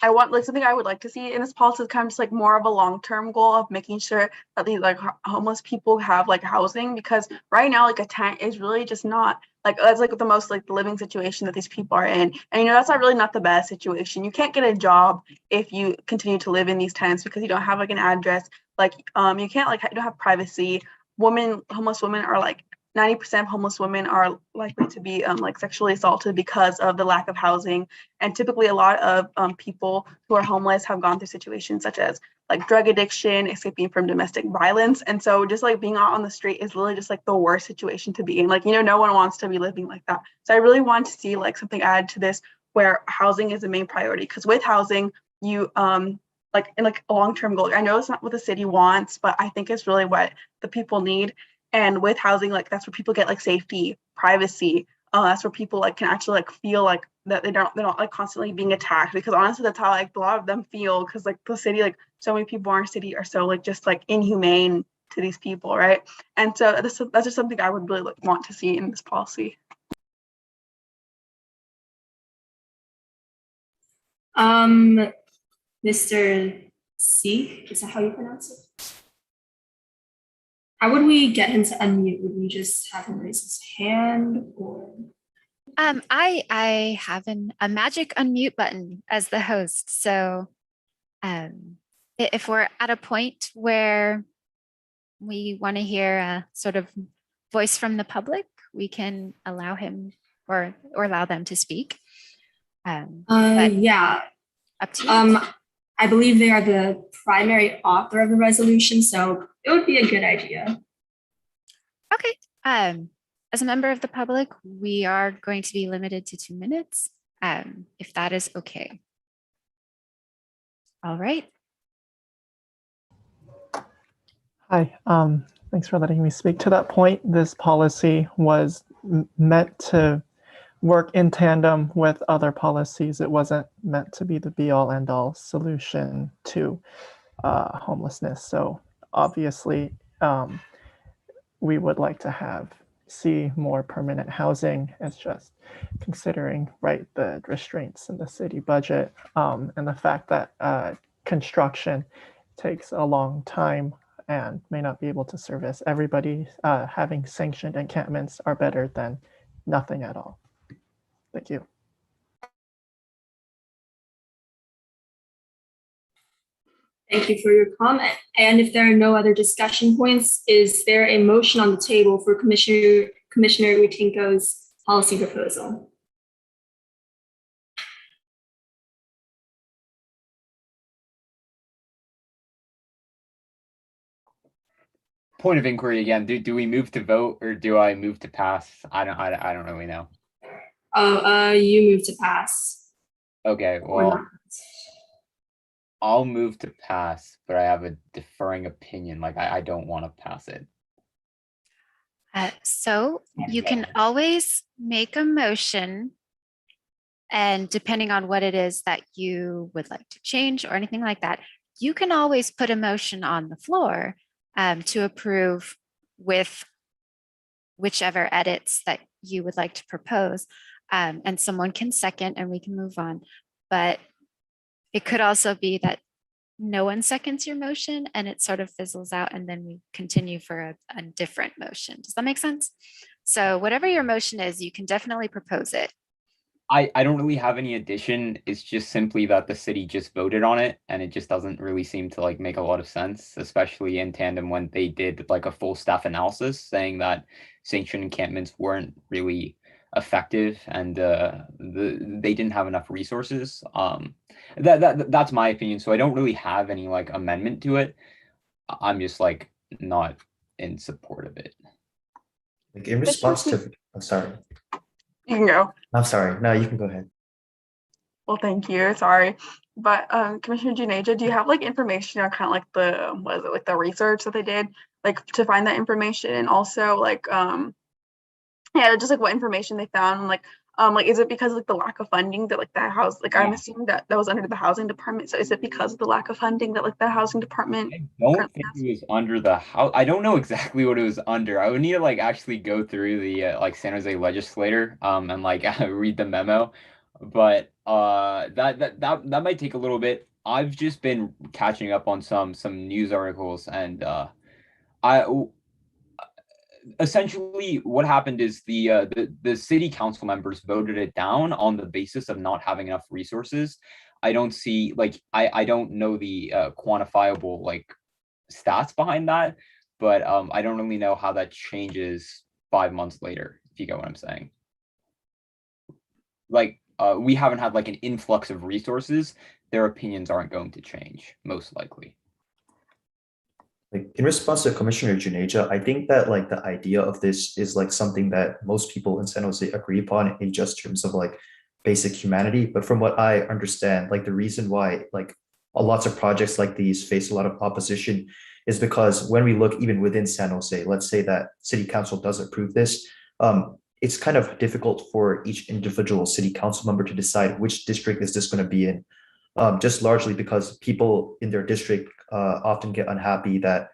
I want like something I would like to see in this policy is kind of just like more of a long-term goal of making sure that these like homeless people have like housing, because right now like a tent is really just not like that's like the most like the living situation that these people are in. And you know that's not the best situation. You can't get a job if you continue to live in these tents because you don't have like an address. Like you can't like you don't have privacy. Homeless women are like 90% of homeless women are likely to be like sexually assaulted because of the lack of housing. And typically a lot of people who are homeless have gone through situations such as like drug addiction, escaping from domestic violence. And so just like being out on the street is really just like the worst situation to be in. Like, you know, no one wants to be living like that. So I really want to see like something added to this where housing is the main priority, because with housing, you like in like a long-term goal. I know it's not what the city wants, but I think it's really what the people need. And with housing, like that's where people get like safety, privacy. That's where people like can actually like feel like that they're not like constantly being attacked, because honestly that's how like a lot of them feel, because like the city, like so many people in our city are so like just like inhumane to these people, right? And so that's just something I would really like, want to see in this policy. Mr. C, is that how you pronounce it? How would we get him to unmute? Would we just have him raise his hand, or? I have a magic unmute button as the host. So if we're at a point where we want to hear a sort of voice from the public, we can allow him or allow them to speak. Yeah. Up to you. I believe they are the primary author of the resolution, so it would be a good idea. Okay. As a member of the public, we are going to be limited to 2 minutes, if that is okay. All right. Hi, thanks for letting me speak. To that point, this policy was meant to work in tandem with other policies. It wasn't meant to be the be-all end-all solution to homelessness. So obviously, we would like to see more permanent housing. It's just considering, right, the restraints in the city budget and the fact that construction takes a long time and may not be able to service everybody. Having sanctioned encampments are better than nothing at all. Thank you. Thank you for your comment. And if there are no other discussion points, is there a motion on the table for Commissioner Rutinko's policy proposal? Point of inquiry again. Do we move to vote or do I move to pass? I don't really know. Oh, you move to pass. Okay, well, I'll move to pass, but I have a differing opinion. Like I don't want to pass it. So you can always make a motion, and depending on what it is that you would like to change or anything like that, you can always put a motion on the floor to approve with whichever edits that you would like to propose, and someone can second and we can move on. But it could also be that no one seconds your motion and it sort of fizzles out, and then we continue for a different motion. Does that make sense? So whatever your motion is, you can definitely propose it. I don't really have any addition. It's just simply that the city just voted on it, and it just doesn't really seem to like make a lot of sense, especially in tandem when they did like a full staff analysis saying that sanctioned encampments weren't really effective and they didn't have enough resources. That's my opinion. So I don't really have any like amendment to it. I'm just like not in support of it. Like in response to, I'm sorry. You can go. I'm sorry. No, you can go ahead. Well, thank you. Sorry. But Commissioner Juneja, do you have like information on kind of like the, what is it, like the research that they did, like to find that information, and also like yeah, just like what information they found, like is it because of like the lack of funding that like that house, like I'm assuming that was under the housing department, so is it because of the lack of funding that like the housing department? I don't think it was under the house. I don't know exactly what it was under. I would need to like actually go through the like San Jose legislator and like read the memo. but that might take a little bit. I've just been catching up on some news articles, and I essentially what happened is the city council members voted it down on the basis of not having enough resources. I don't see like I don't know the quantifiable like stats behind that, but I don't really know how that changes 5 months later, if you get what I'm saying. Like we haven't had like an influx of resources, their opinions aren't going to change, most likely. Like in response to Commissioner Juneja, I think that like the idea of this is like something that most people in San Jose agree upon in just terms of like basic humanity. But from what I understand, like the reason why like lots of projects like these face a lot of opposition is because when we look even within San Jose, let's say that city council does approve this, it's kind of difficult for each individual city council member to decide which district is this going to be in. Just largely because people in their district often get unhappy that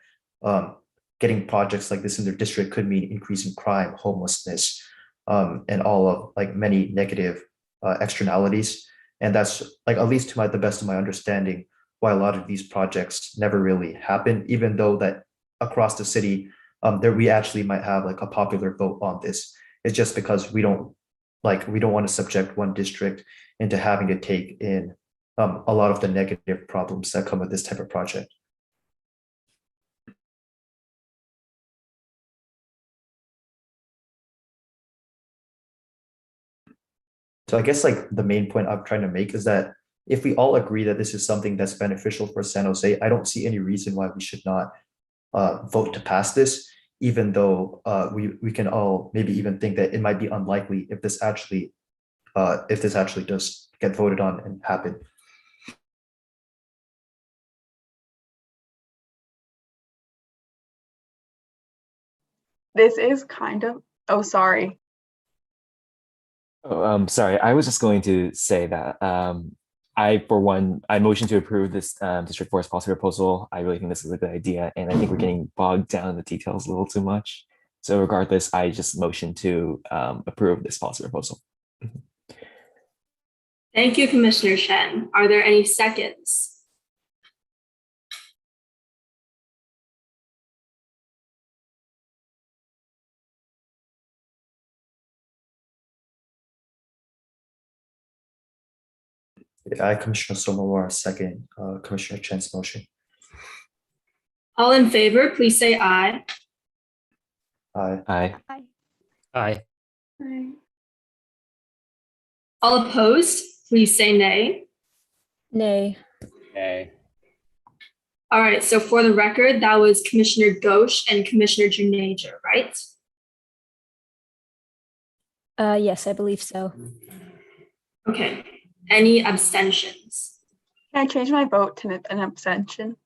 getting projects like this in their district could mean increasing crime, homelessness, and all of like many negative externalities. And that's like, at least to the best of my understanding, why a lot of these projects never really happen, even though that across the city, there we actually might have like a popular vote on this. It's just because we don't want to subject one district into having to take in a lot of the negative problems that come with this type of project. So I guess like the main point I'm trying to make is that if we all agree that this is something that's beneficial for San Jose, I don't see any reason why we should not vote to pass this, even though we can all maybe even think that it might be unlikely if this actually does get voted on and happen. This is kind of, oh, sorry. Oh, sorry. I was just going to say that for one, I motion to approve this district forest policy proposal. I really think this is a good idea, and I think we're getting bogged down in the details a little too much. So regardless, I just motion to approve this policy proposal. Thank you, Commissioner Shen. Are there any seconds? I, Commissioner Somawar, second Commissioner Chen's motion. All in favor, please say aye. Aye. Aye. Aye. Aye. Aye. All opposed, please say nay. Nay. Okay. All right, so for the record, that was Commissioner Ghosh and Commissioner Juneja, right? Yes, I believe so. Okay, any abstentions? Can I change my vote to an abstention?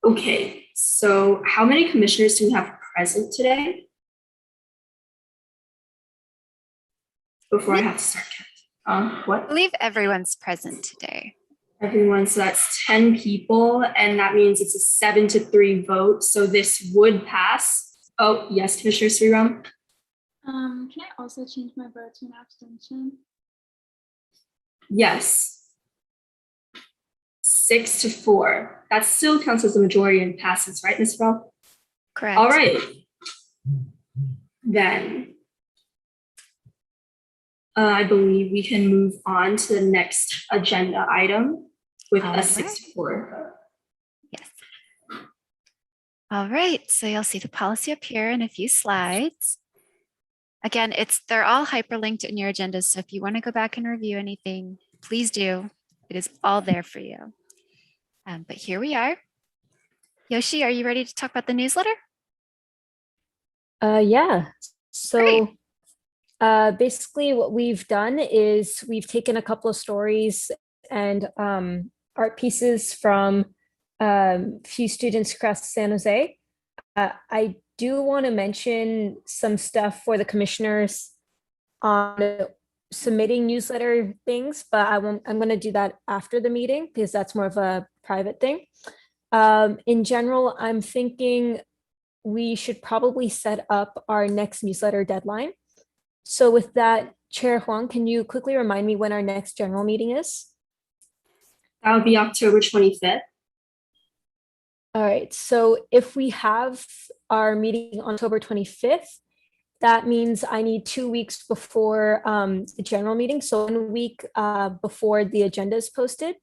Okay, so how many commissioners do we have present today? Before I have to start counting. I What? believe everyone's present today. Everyone, so that's 10 people, and that means it's a 7-3 vote, so this would pass. Oh, yes, Commissioner Sriram? Can I also change my vote to an abstention? Yes. 6-4. That still counts as a majority and passes, right, Ms. Bell? Correct. All right. Then I believe we can move on to the next agenda item with All a right. 6-4. Yes. All right, so you'll see the policy up here in a few slides. Again, they're all hyperlinked in your agendas, so if you want to go back and review anything, please do. It is all there for you. But here we are. Yoshi, are you ready to talk about the newsletter? Yeah. So basically what we've done is we've taken a couple of stories and art pieces from few students across San Jose. I do want to mention some stuff for the commissioners on submitting newsletter things, but I'm going to do that after the meeting because that's more of a private thing. In general, I'm thinking we should probably set up our next newsletter deadline. So with that, Chair Huang, can you quickly remind me when our next general meeting is? That would be October 25th. All right, so if we have our meeting on October 25th, that means I need 2 weeks before the general meeting. So 1 week before the agenda is posted.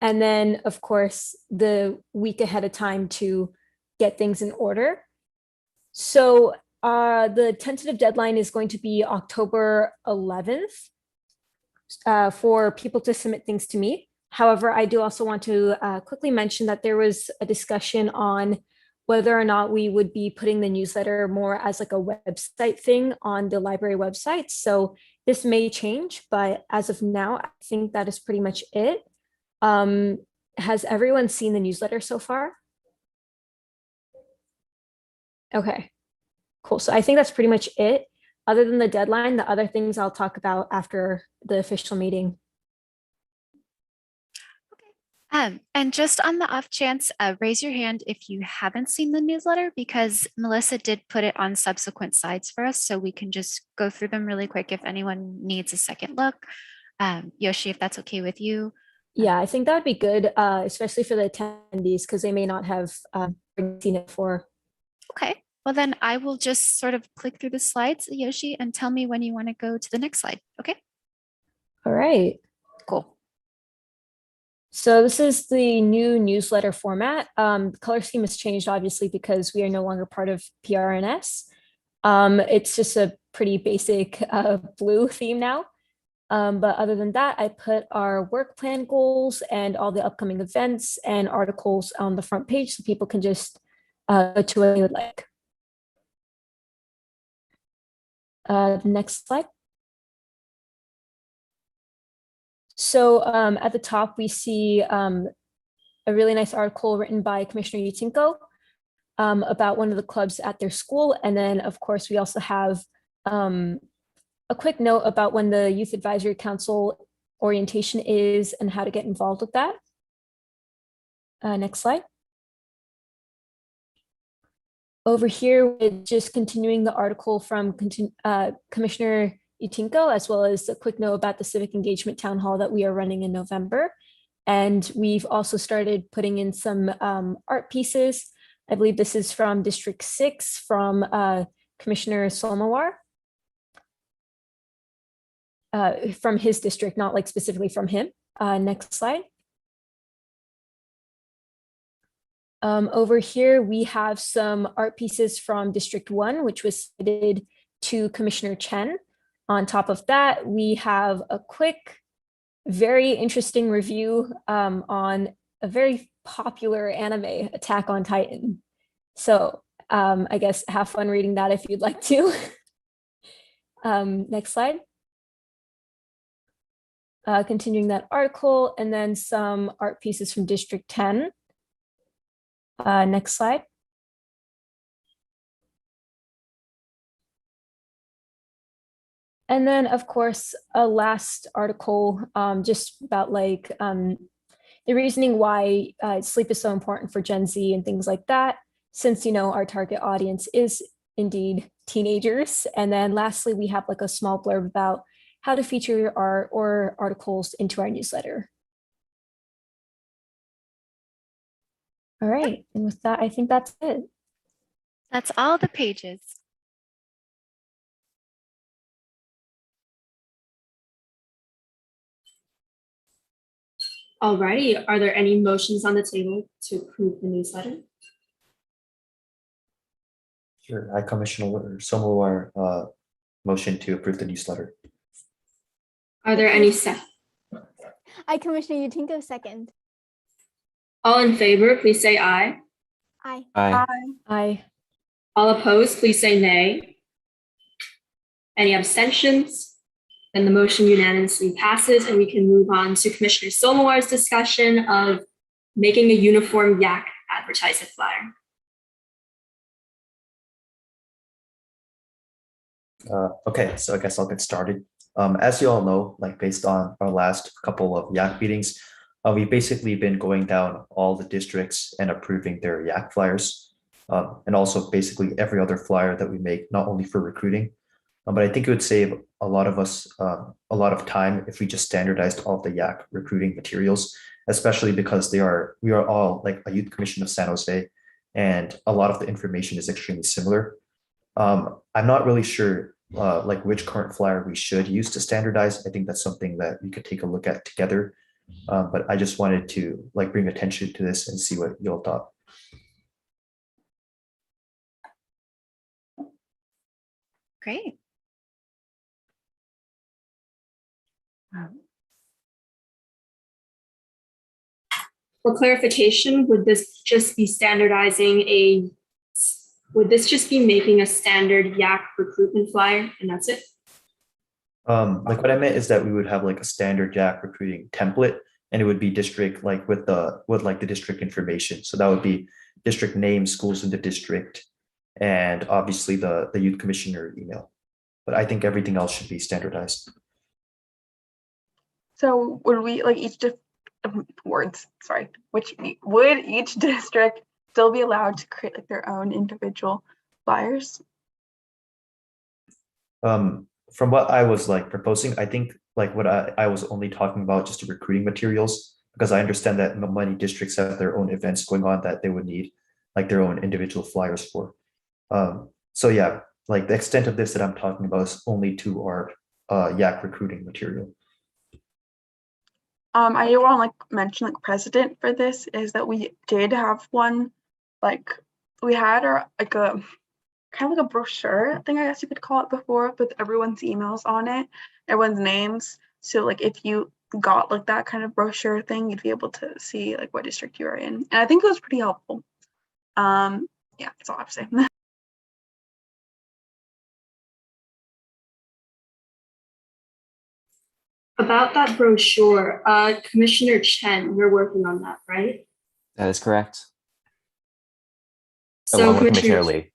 And then, of course, the week ahead of time to get things in order. So the tentative deadline is going to be October 11th for people to submit things to me. However, I do also want to quickly mention that there was a discussion on whether or not we would be putting the newsletter more as like a website thing on the library website. So this may change, but as of now, I think that is pretty much it. Has everyone seen the newsletter so far? Okay, cool. So I think that's pretty much it. Other than the deadline, the other things I'll talk about after the official meeting. And just on the off chance, raise your hand if you haven't seen the newsletter, because Melissa did put it on subsequent slides for us, so we can just go through them really quick if anyone needs a second look. Yoshi, if that's okay with you. Yeah, I think that would be good, especially for the attendees, because they may not have seen it before. Okay, well then I will just sort of click through the slides, Yoshi, and tell me when you want to go to the next slide. Okay. All right. Cool. So this is the new newsletter format. The color scheme has changed, obviously, because we are no longer part of PRNS. It's just a pretty basic blue theme now. But other than that, I put our work plan goals and all the upcoming events and articles on the front page so people can just go to what they would like. Next slide. So at the top, we see a really nice article written by Commissioner Utinko about one of the clubs at their school. And then, of course, we also have a quick note about when the Youth Advisory Council orientation is and how to get involved with that. Next slide. Over here, we're just continuing the article from Commissioner Utinko, as well as a quick note about the Civic Engagement Town Hall that we are running in November. And we've also started putting in some art pieces. I believe this is from District 6 from Commissioner Somawar. From his district, not like specifically from him. Next slide. Over here, we have some art pieces from District 1, which was submitted to Commissioner Chen. On top of that, we have a quick, very interesting review on a very popular anime, Attack on Titan. So I guess have fun reading that if you'd like to. Next slide. Continuing that article, and then some art pieces from District 10. Next slide. And then, of course, a last article just about like the reasoning why sleep is so important for Gen Z and things like that, since, you know, our target audience is indeed teenagers. And then lastly, we have like a small blurb about how to feature your art or articles into our newsletter. All right, and with that, I think that's it. That's all the pages. Alrighty, are there any motions on the table to approve the newsletter? Sure, I Commissioner Somawar motion to approve the newsletter. Are there any I Commissioner Utinko second. All in favor, please say aye. Aye. Aye. Aye. All opposed, please say nay. Any abstentions? Then the motion unanimously passes, and we can move on to Commissioner Somawar's discussion of making a uniform yak advertising flyer. Okay, so I guess I'll get started. As you all know, like based on our last couple of yak meetings, we've basically been going down all the districts and approving their yak flyers, and also basically every other flyer that we make, not only for recruiting, But I think it would save a lot of us a lot of time if we just standardized all of the YAC recruiting materials, especially because we are all like a youth commission of San Jose, and a lot of the information is extremely similar. I'm not really sure like which current flyer we should use to standardize. I think that's something that we could take a look at together. But I just wanted to like bring attention to this and see what y'all thought. Great. For clarification, would this just be would this just be making a standard YAC recruitment flyer and that's it? Like what I meant is that we would have like a standard YAC recruiting template, and it would be district like with like the district information. So that would be district name, schools in the district, and obviously the youth commissioner email. But I think everything else should be standardized. So would we like would each district still be allowed to create like their own individual flyers? From what I was like proposing, I think like what I was only talking about just the recruiting materials, because I understand that many districts have their own events going on that they would need like their own individual flyers for. So yeah, like the extent of this that I'm talking about is only to our YAC recruiting material. I do want to like mention like precedent for this is that we did have one, like we had our like a kind of like a brochure thing, I guess you could call it, before, with everyone's emails on it, everyone's names. So like if you got like that kind of brochure thing, you'd be able to see like what district you are in. And I think it was pretty helpful. Yeah, that's all I have to say. About that brochure, Commissioner Chen, you're working on that, right? That is correct. So Along with Commissioner Lee.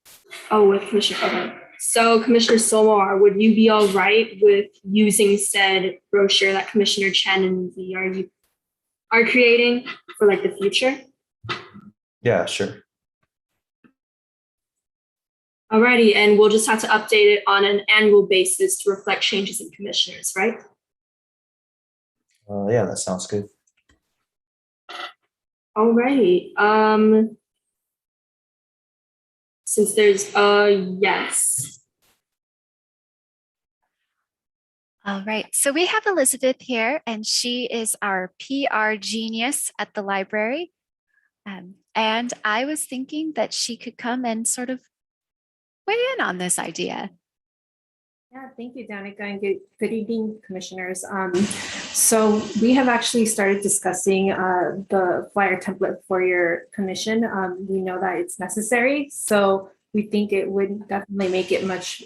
Oh, with Commissioner, okay. So Commissioner Somar, would you be all right with using said brochure that Commissioner Chen and Lee are creating for like the future? Yeah, sure. Alrighty, and we'll just have to update it on an annual basis to reflect changes in commissioners, right? Yeah, that sounds good. Alrighty. Since there's yes. All right, so we have Elizabeth here, and she is our PR genius at the library. And I was thinking that she could come and sort of weigh in on this idea. Yeah, thank you, Danica, and good evening, commissioners. So we have actually started discussing the flyer template for your commission. We know that it's necessary, so we think it would definitely make it much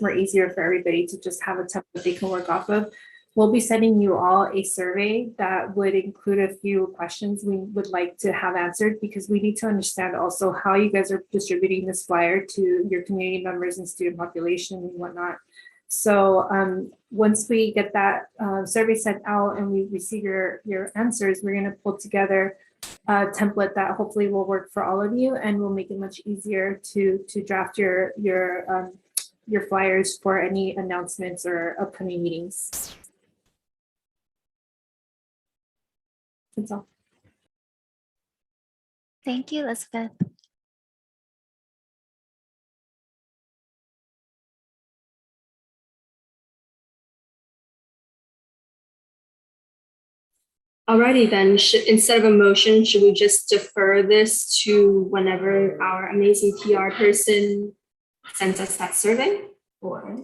more easier for everybody to just have a template they can work off of. We'll be sending you all a survey that would include a few questions we would like to have answered, because we need to understand also how you guys are distributing this flyer to your community members and student population and whatnot. So once we get that survey sent out and we receive your answers, we're going to pull together a template that hopefully will work for all of you and will make it much easier to draft your flyers for any announcements or upcoming meetings. That's all. Thank you, Elizabeth. Alrighty then, instead of a motion, should we just defer this to whenever our amazing PR person sends us that survey? Or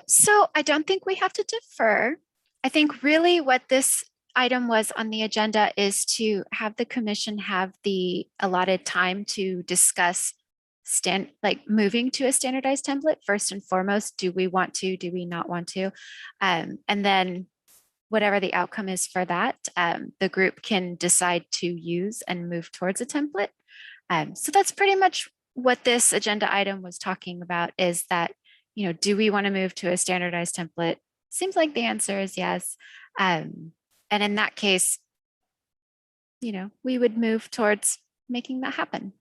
so I don't think we have to defer. I think really what this item was on the agenda is to have the commission have the allotted time to discuss moving to a standardized template first and foremost. Do we want to, do we not want to? And then whatever the outcome is for that, the group can decide to use and move towards a template. So that's pretty much what this agenda item was talking about, is that, you know, do we want to move to a standardized template? Seems like the answer is yes. And in that case, you know, we would move towards making that happen.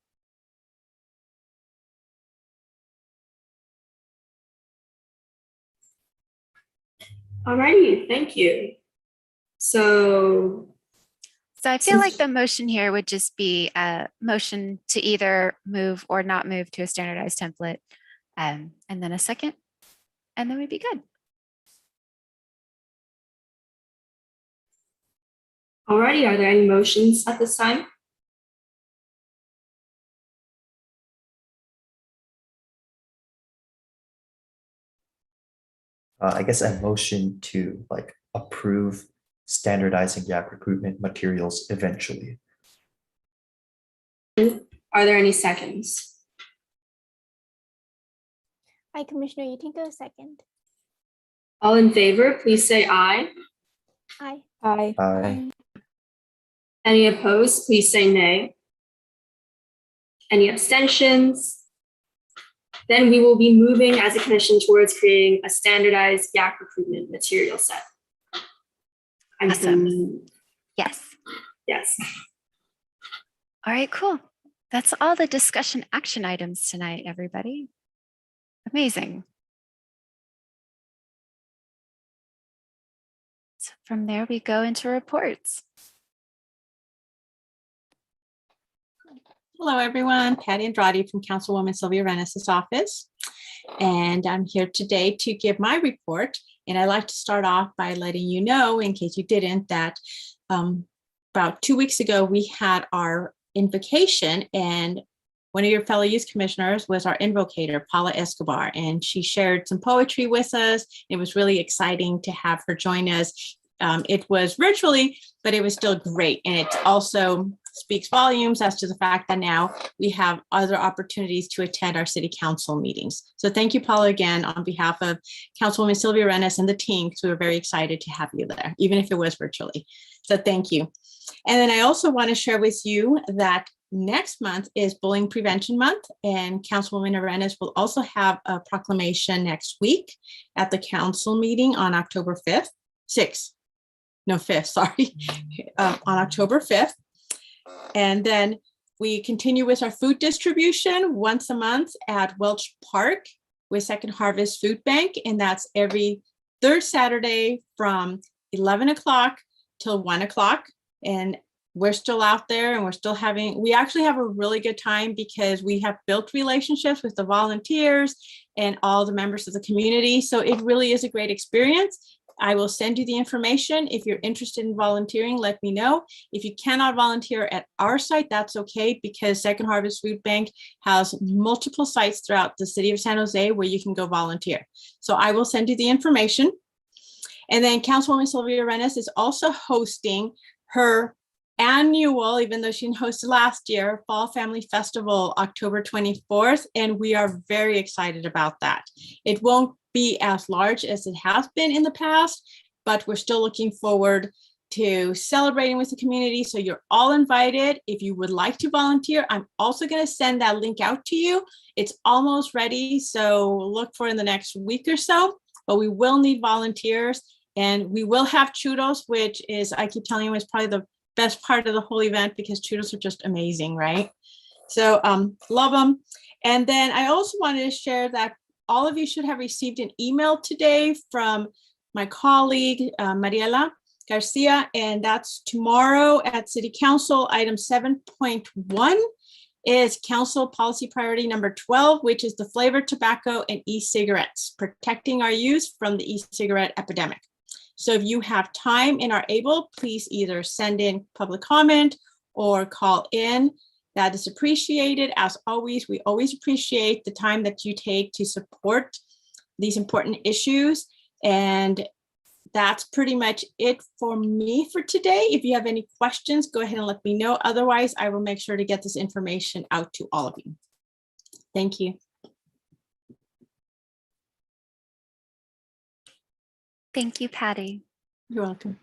Alrighty, thank you. So I feel like the motion here would just be a motion to either move or not move to a standardized template, and then a second, and then we'd be good. alrighty, are there any motions at this time? I guess a motion to like approve standardizing YAC recruitment materials eventually. Are there any seconds? Hi, Commissioner Utinko, second. All in favor, please say aye. Aye. Aye. Aye. Any opposed, please say nay. Any abstentions? Then we will be moving as a commission towards creating a standardized YAC recruitment material set. Awesome. Yes. Yes. All right, cool. That's all the discussion action items tonight, everybody. Amazing. So from there, we go into reports. Hello, everyone. Patty Andrade from Councilwoman Sylvia Rennes' office. And I'm here today to give my report. And I'd like to start off by letting you know, in case you didn't, that about 2 weeks ago, we had our invocation, and one of your fellow youth commissioners was our invocator, Paula Escobar, and she shared some poetry with us. It was really exciting to have her join us. It was virtually, but it was still great. And it also speaks volumes as to the fact that now we have other opportunities to attend our city council meetings. So thank you, Paula, again, on behalf of Councilwoman Sylvia Rennes and the team, because we were very excited to have you there, even if it was virtually. So thank you. And then I also want to share with you that next month is Bullying Prevention Month, and Councilwoman Arenas will also have a proclamation next week at the council meeting on October 5th, 6th, no 5th, sorry, on October 5th. And then we continue with our food distribution once a month at Welch Park with Second Harvest Food Bank, and that's every third Saturday from 11 o'clock till 1 o'clock. And we're still out there, and we actually have a really good time because we have built relationships with the volunteers and all the members of the community. So it really is a great experience. I will send you the information. If you're interested in volunteering, let me know. If you cannot volunteer at our site, that's okay, because Second Harvest Food Bank has multiple sites throughout the city of San Jose where you can go volunteer. So I will send you the information. And then Councilwoman Sylvia Rennes is also hosting her annual, even though she hosted last year, Fall Family Festival, October 24th. And we are very excited about that. It won't be as large as it has been in the past, but we're still looking forward to celebrating with the community. So you're all invited. If you would like to volunteer, I'm also going to send that link out to you. It's almost ready, so look for it in the next week or so, but we will need volunteers, and we will have churros, which is, I keep telling you, is probably the best part of the whole event because churros are just amazing, right? So love them. And then I also wanted to share that all of you should have received an email today from my colleague, Mariela Garcia, and that's tomorrow at City Council. Item 7.1 is Council Policy Priority number 12, which is the flavored tobacco and e-cigarettes, protecting our youth from the e-cigarette epidemic. So if you have time and are able, please either send in public comment or call in. That is appreciated. As always, we always appreciate the time that you take to support these important issues. And that's pretty much it for me for today. If you have any questions, go ahead and let me know. Otherwise, I will make sure to get this information out to all of you. Thank you. Thank you, Patty. You're welcome.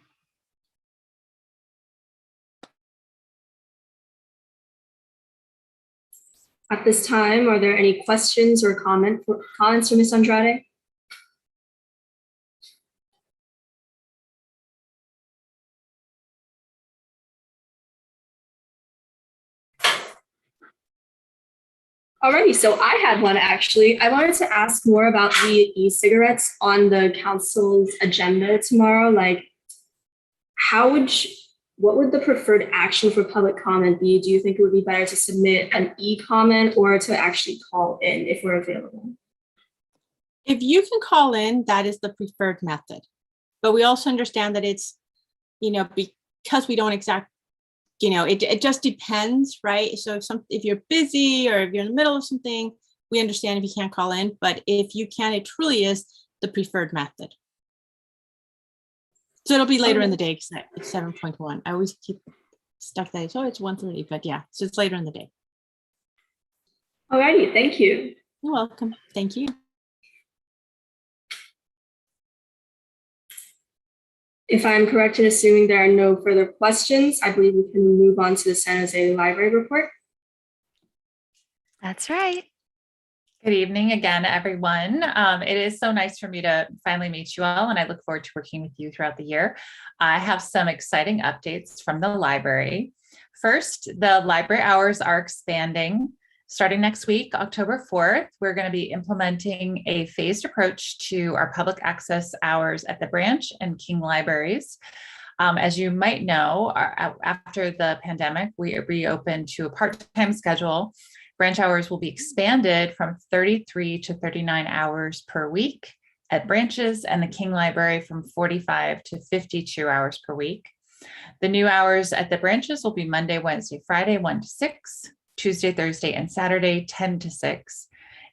At this time, are there any questions or comments for Ms. Andrade? Alrighty, so I had one actually. I wanted to ask more about the e-cigarettes on the council's agenda tomorrow. Like, what would the preferred action for public comment be? Do you think it would be better to submit an e-comment or to actually call in if we're available? If you can call in, that is the preferred method. But we also understand that it's, because we don't it just depends, right? So if you're busy or if you're in the middle of something, we understand if you can't call in, but if you can, it truly is the preferred method. So it'll be later in the day because it's 7.1. I always keep stuck that, so it's 1:30, but yeah, so it's later in the day. Alrighty, thank you. You're welcome. Thank you. If I'm correct in assuming there are no further questions, I believe we can move on to the San Jose Library report. That's right. Good evening again, everyone. It is so nice for me to finally meet you all, and I look forward to working with you throughout the year. I have some exciting updates from the library. First, the library hours are expanding. Starting next week, October 4th, we're going to be implementing a phased approach to our public access hours at the branch and King libraries. As you might know, after the pandemic, we reopened to a part-time schedule. Branch hours will be expanded from 33 to 39 hours per week at branches, and the King Library from 45 to 52 hours per week. The new hours at the branches will be Monday, Wednesday, Friday, 1 to 6, Tuesday, Thursday, and Saturday, 10 to 6.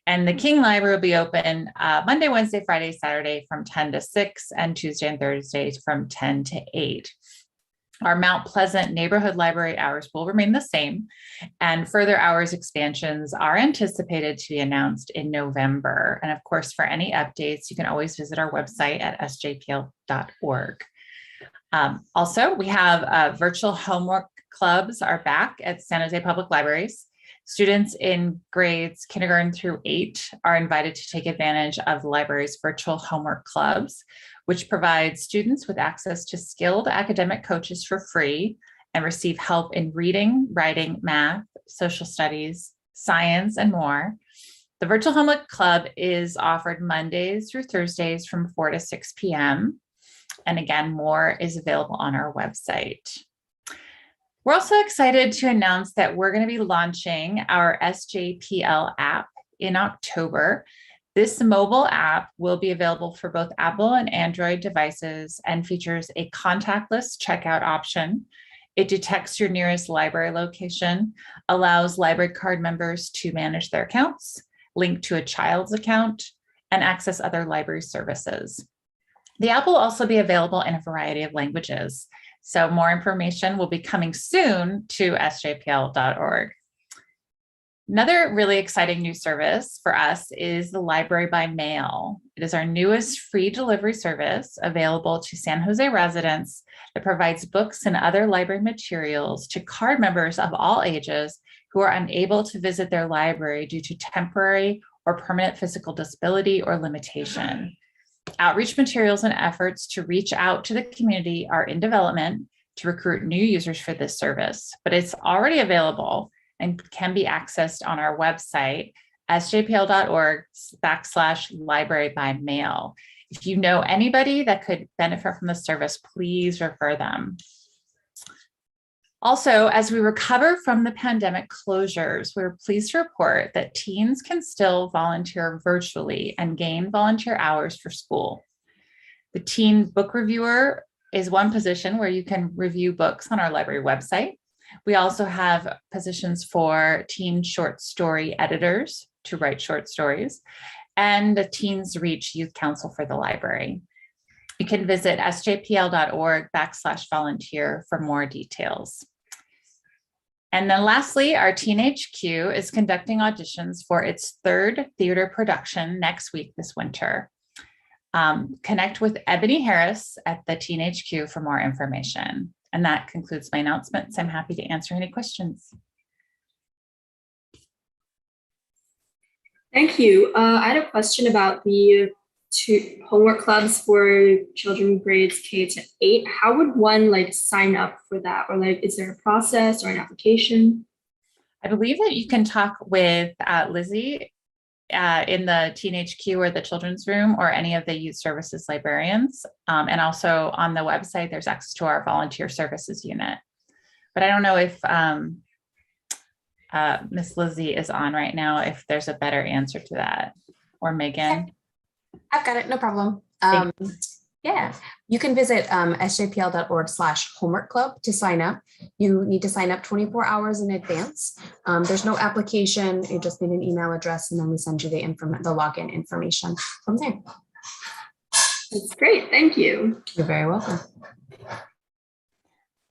And the King Library will be open Monday, Wednesday, Friday, Saturday from 10 to 6, and Tuesday and Thursday from 10 to 8. Our Mount Pleasant neighborhood library hours will remain the same, and further hours expansions are anticipated to be announced in November. And of course, for any updates, you can always visit our website at sjpl.org. Also, we have virtual homework clubs are back at San Jose Public Libraries. Students in grades kindergarten through 8 are invited to take advantage of the library's virtual homework clubs, which provides students with access to skilled academic coaches for free and receive help in reading, writing, math, social studies, science, and more. The virtual homework club is offered Mondays through Thursdays from 4 to 6 p.m. And again, more is available on our website. We're also excited to announce that we're going to be launching our Sjpl app in October. This mobile app will be available for both Apple and Android devices and features a contactless checkout option. It detects your nearest library location, allows library card members to manage their accounts, link to a child's account, and access other library services. The app will also be available in a variety of languages. So more information will be coming soon to sjpl.org. Another really exciting new service for us is the Library by Mail. It is our newest free delivery service available to San Jose residents that provides books and other library materials to card members of all ages who are unable to visit their library due to temporary or permanent physical disability or limitation. Outreach materials and efforts to reach out to the community are in development to recruit new users for this service, but it's already available and can be accessed on our website, sjpl.org/library by mail. If you know anybody that could benefit from the service, please refer them. Also, as we recover from the pandemic closures, we're pleased to report that teens can still volunteer virtually and gain volunteer hours for school. The teen book reviewer is one position where you can review books on our library website. We also have positions for teen short story editors to write short stories, and the Teens Reach Youth Council for the library. You can visit sjpl.org/volunteer for more details. And then lastly, our Teen HQ is conducting auditions for its 3rd theater production next week this winter. Connect with Ebony Harris at the Teen HQ for more information. And that concludes my announcements. I'm happy to answer any questions. Thank you. I had a question about the 2 homework clubs for children grades K to 8. How would one sign up for that? Or is there a process or an application? I believe that you can talk with Lizzie in the Teenage Q or the children's room or any of the youth services librarians. And also on the website, there's access to our volunteer services unit. But I don't know if Miss Lizzie is on right now, if there's a better answer to that, or Megan. I've got it, no problem. Yeah, you can visit sjpl.org/homework club to sign up. You need to sign up 24 hours in advance. There's no application. You just need an email address, and then we send you the login information from there. That's great. Thank you. You're very welcome.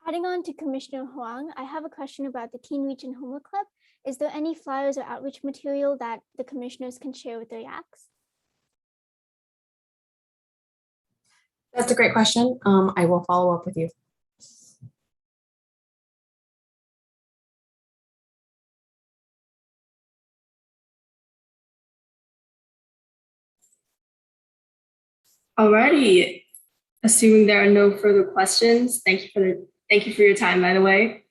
Adding on to Commissioner Huang, I have a question about the Teen Reach and Homework Club. Is there any flyers or outreach material that the commissioners can share with their yaks? That's a great question. I will follow up with you. Alrighty. Assuming there are no further questions, thank you for your time, by the way.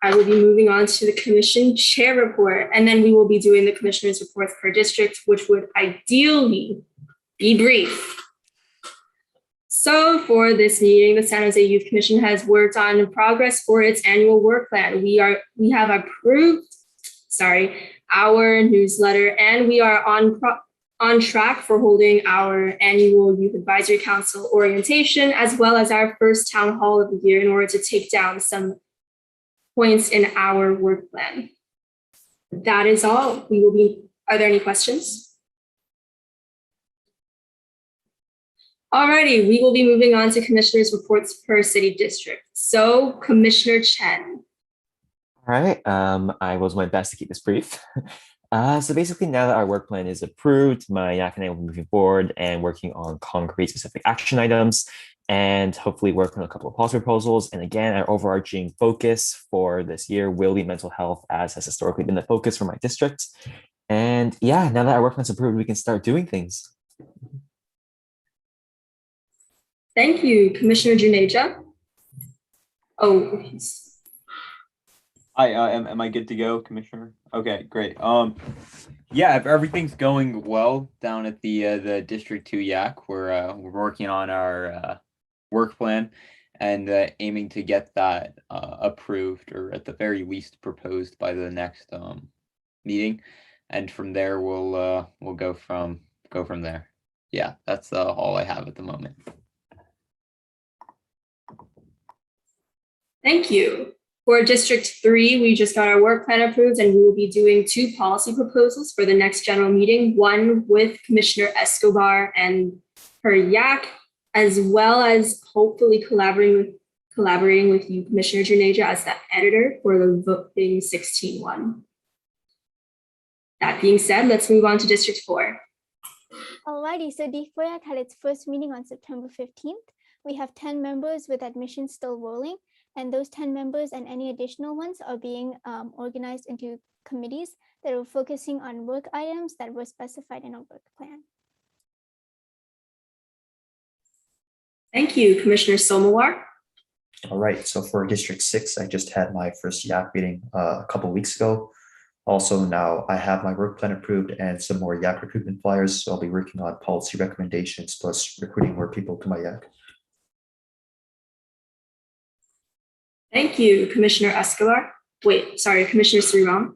I will be moving on to the commission chair report, and then we will be doing the commissioners' reports per district, which would ideally be brief. So for this meeting, the San Jose Youth Commission has worked on progress for its annual work plan. We have approved, our newsletter, and we are on track for holding our annual Youth Advisory Council orientation, as well as our first town hall of the year in order to take down some points in our work plan. That is all. Are there any questions? Alrighty, we will be moving on to commissioners' reports per city district. So Commissioner Chen. All right, I will do my best to keep this brief. So basically, now that our work plan is approved, my YAC and I will be moving forward and working on concrete specific action items and hopefully work on a couple of policy proposals. And again, our overarching focus for this year will be mental health, as has historically been the focus for my district. And yeah, now that our work plan's approved, we can start doing things. Thank you, Commissioner Juneja. Oh, Hi, am I good to go, Commissioner? Okay, great. Yeah, if everything's going well down at the District 2 YAC, we're working on our work plan and aiming to get that approved, or at the very least proposed, by the next meeting, and from there we'll go from there. Yeah, that's all I have at the moment. Thank you. For District 3, we just got our work plan approved, and we will be doing 2 policy proposals for the next general meeting, one with Commissioner Escobar and her YAC, as well as hopefully collaborating with you, Commissioner Juneja, as the editor for the Voting 16 one. That being said, let's move on to District 4. Alrighty, so D4YAC had its first meeting on September 15th. We have 10 members with admissions still rolling, and those 10 members and any additional ones are being organized into committees that are focusing on work items that were specified in our work plan. Thank you, Commissioner Somawar. All right, so for District 6, I just had my first YAC meeting a couple weeks ago. Also, now I have my work plan approved and some more YAC recruitment flyers, so I'll be working on policy recommendations plus recruiting more people to my YAC. Thank you, Commissioner Escobar. Commissioner Sriram.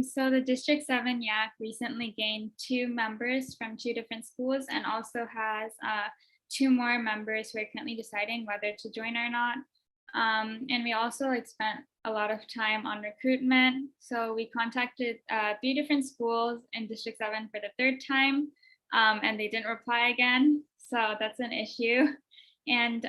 So the District 7 YAC recently gained 2 members from 2 different schools, and also has 2 more members who are currently deciding whether to join or not. And we also spent a lot of time on recruitment. So we contacted 3 different schools in District 7 for the 3rd time, and they didn't reply again. So that's an issue. And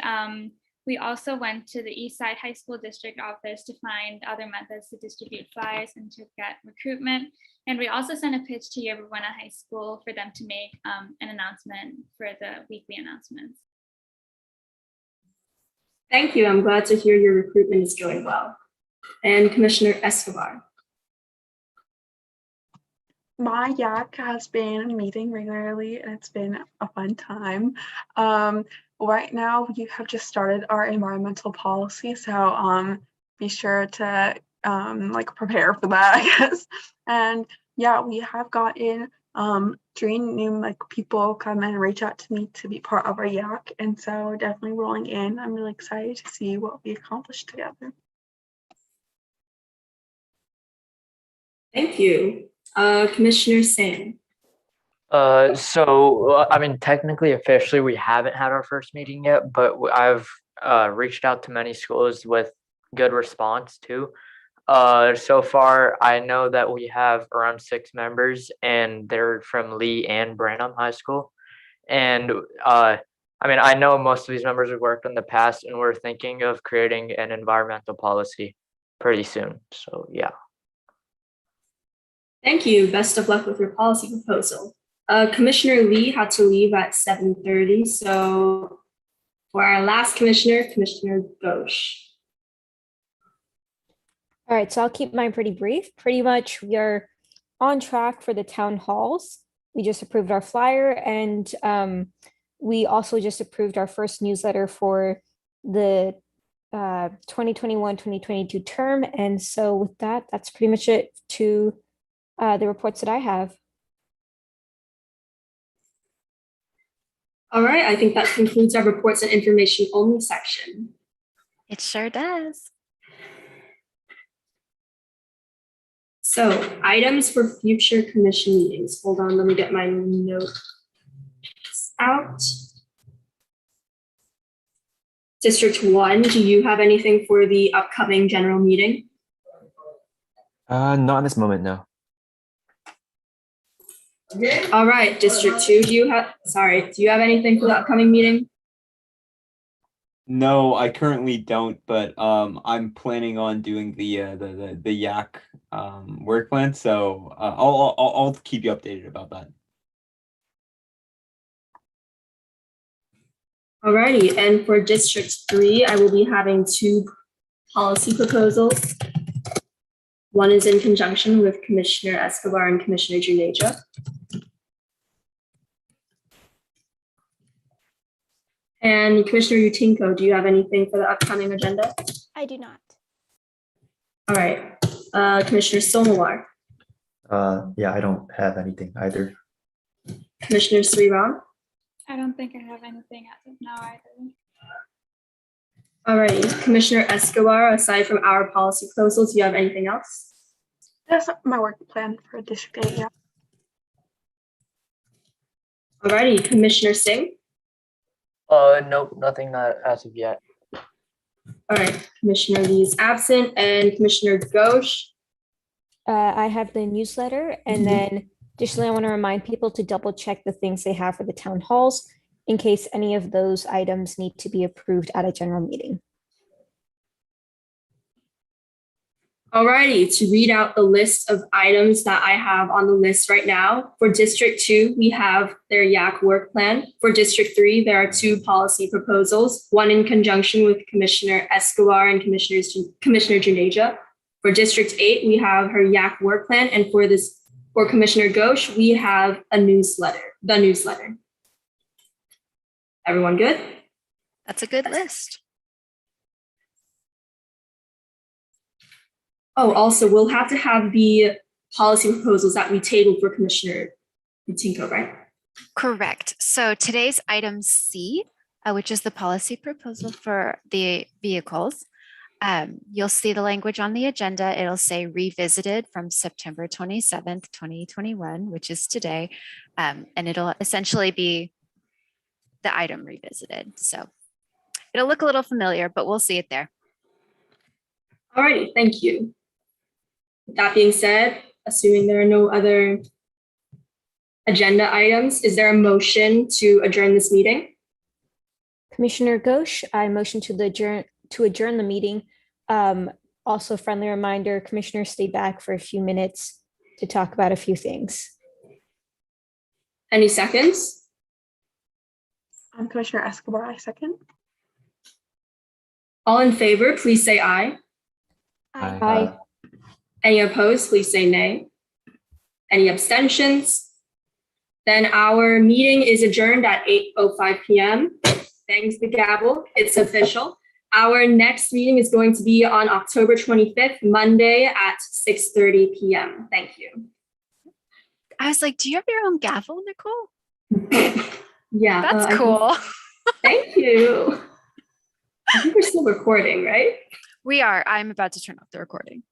we also went to the Eastside High School District office to find other methods to distribute flyers and to get recruitment. And we also sent a pitch to Yerba Buena High School for them to make an announcement for the weekly announcements. Thank you. I'm glad to hear your recruitment is going well. And Commissioner Escobar. My YAC has been meeting regularly, and it's been a fun time. Right now, we have just started our environmental policy, so be sure to like prepare for that, I guess. And yeah, we have gotten 3 new like people come and reach out to me to be part of our YAC, and so we're definitely rolling in. I'm really excited to see what we accomplish together. Thank you. Commissioner Singh. I mean, technically, officially, we haven't had our first meeting yet, but I've reached out to many schools with good response too. So far, I know that we have around 6 members, and they're from Lee and Branham High School. And I mean, I know most of these members have worked in the past, and we're thinking of creating an environmental policy pretty soon. So yeah. Thank you. Best of luck with your policy proposal. Commissioner Lee had to leave at 7:30. So for our last commissioner, Commissioner Ghosh. All right, so I'll keep mine pretty brief. Pretty much we are on track for the town halls. We just approved our flyer, and we also just approved our first newsletter for the 2021-2022 term. And so with that, that's pretty much it to the reports that I have. All right, I think that concludes our reports and information only section. It sure does. So items for future commission meetings. Hold on, let me get my notes out. District 1, do you have anything for the upcoming general meeting? Not at this moment, no. All right, District 2, do you have anything for the upcoming meeting? No, I currently don't, but I'm planning on doing the YAC work plan, so I'll keep you updated about that. All righty, and for District 3, I will be having 2 policy proposals. One is in conjunction with Commissioner Escobar and Commissioner Juneja. And Commissioner Utinko, do you have anything for the upcoming agenda? I do not. All right, Commissioner Somawar. Yeah, I don't have anything either. Commissioner Sriram. I don't think I have anything as of now either. All right, Commissioner Escobar, aside from our policy proposals, do you have anything else? That's my work plan for District 8, yeah. All righty, Commissioner Singh. Nope, nothing as of yet. All right, Commissioner Lee is absent, and Commissioner Ghosh. I have the newsletter, and then additionally, I want to remind people to double check the things they have for the town halls in case any of those items need to be approved at a general meeting. All righty, to read out the list of items that I have on the list right now. For District 2, we have their YAC work plan. For District 3, there are 2 policy proposals, one in conjunction with Commissioner Escobar and Commissioner Juneja. For District 8, we have her YAC work plan, and for Commissioner Ghosh, we have the newsletter. Everyone good? That's a good list. Oh, also, we'll have to have the policy proposals that we tabled for Commissioner Utinko, right? Correct. So today's item C, which is the policy proposal for the vehicles. You'll see the language on the agenda. It'll say revisited from September 27th, 2021, which is today. And it'll essentially be the item revisited. So it'll look a little familiar, but we'll see it there. All righty, thank you. With that being said, assuming there are no other agenda items, is there a motion to adjourn this meeting? Commissioner Ghosh, I motion to adjourn the meeting. Also, friendly reminder, commissioners stay back for a few minutes to talk about a few things. Any seconds? I'm Commissioner Escobar, I second. All in favor, please say aye. Aye. Aye. Any opposed, please say nay. Any abstentions? Then our meeting is adjourned at 8:05 p.m. Bangs the gavel, it's official. Our next meeting is going to be on October 25th, Monday at 6:30 p.m. Thank you. I was like, do you have your own gavel, Nicole? Yeah. That's I can- cool. Thank you. I think we're still recording, right? We are. I'm about to turn off the recording.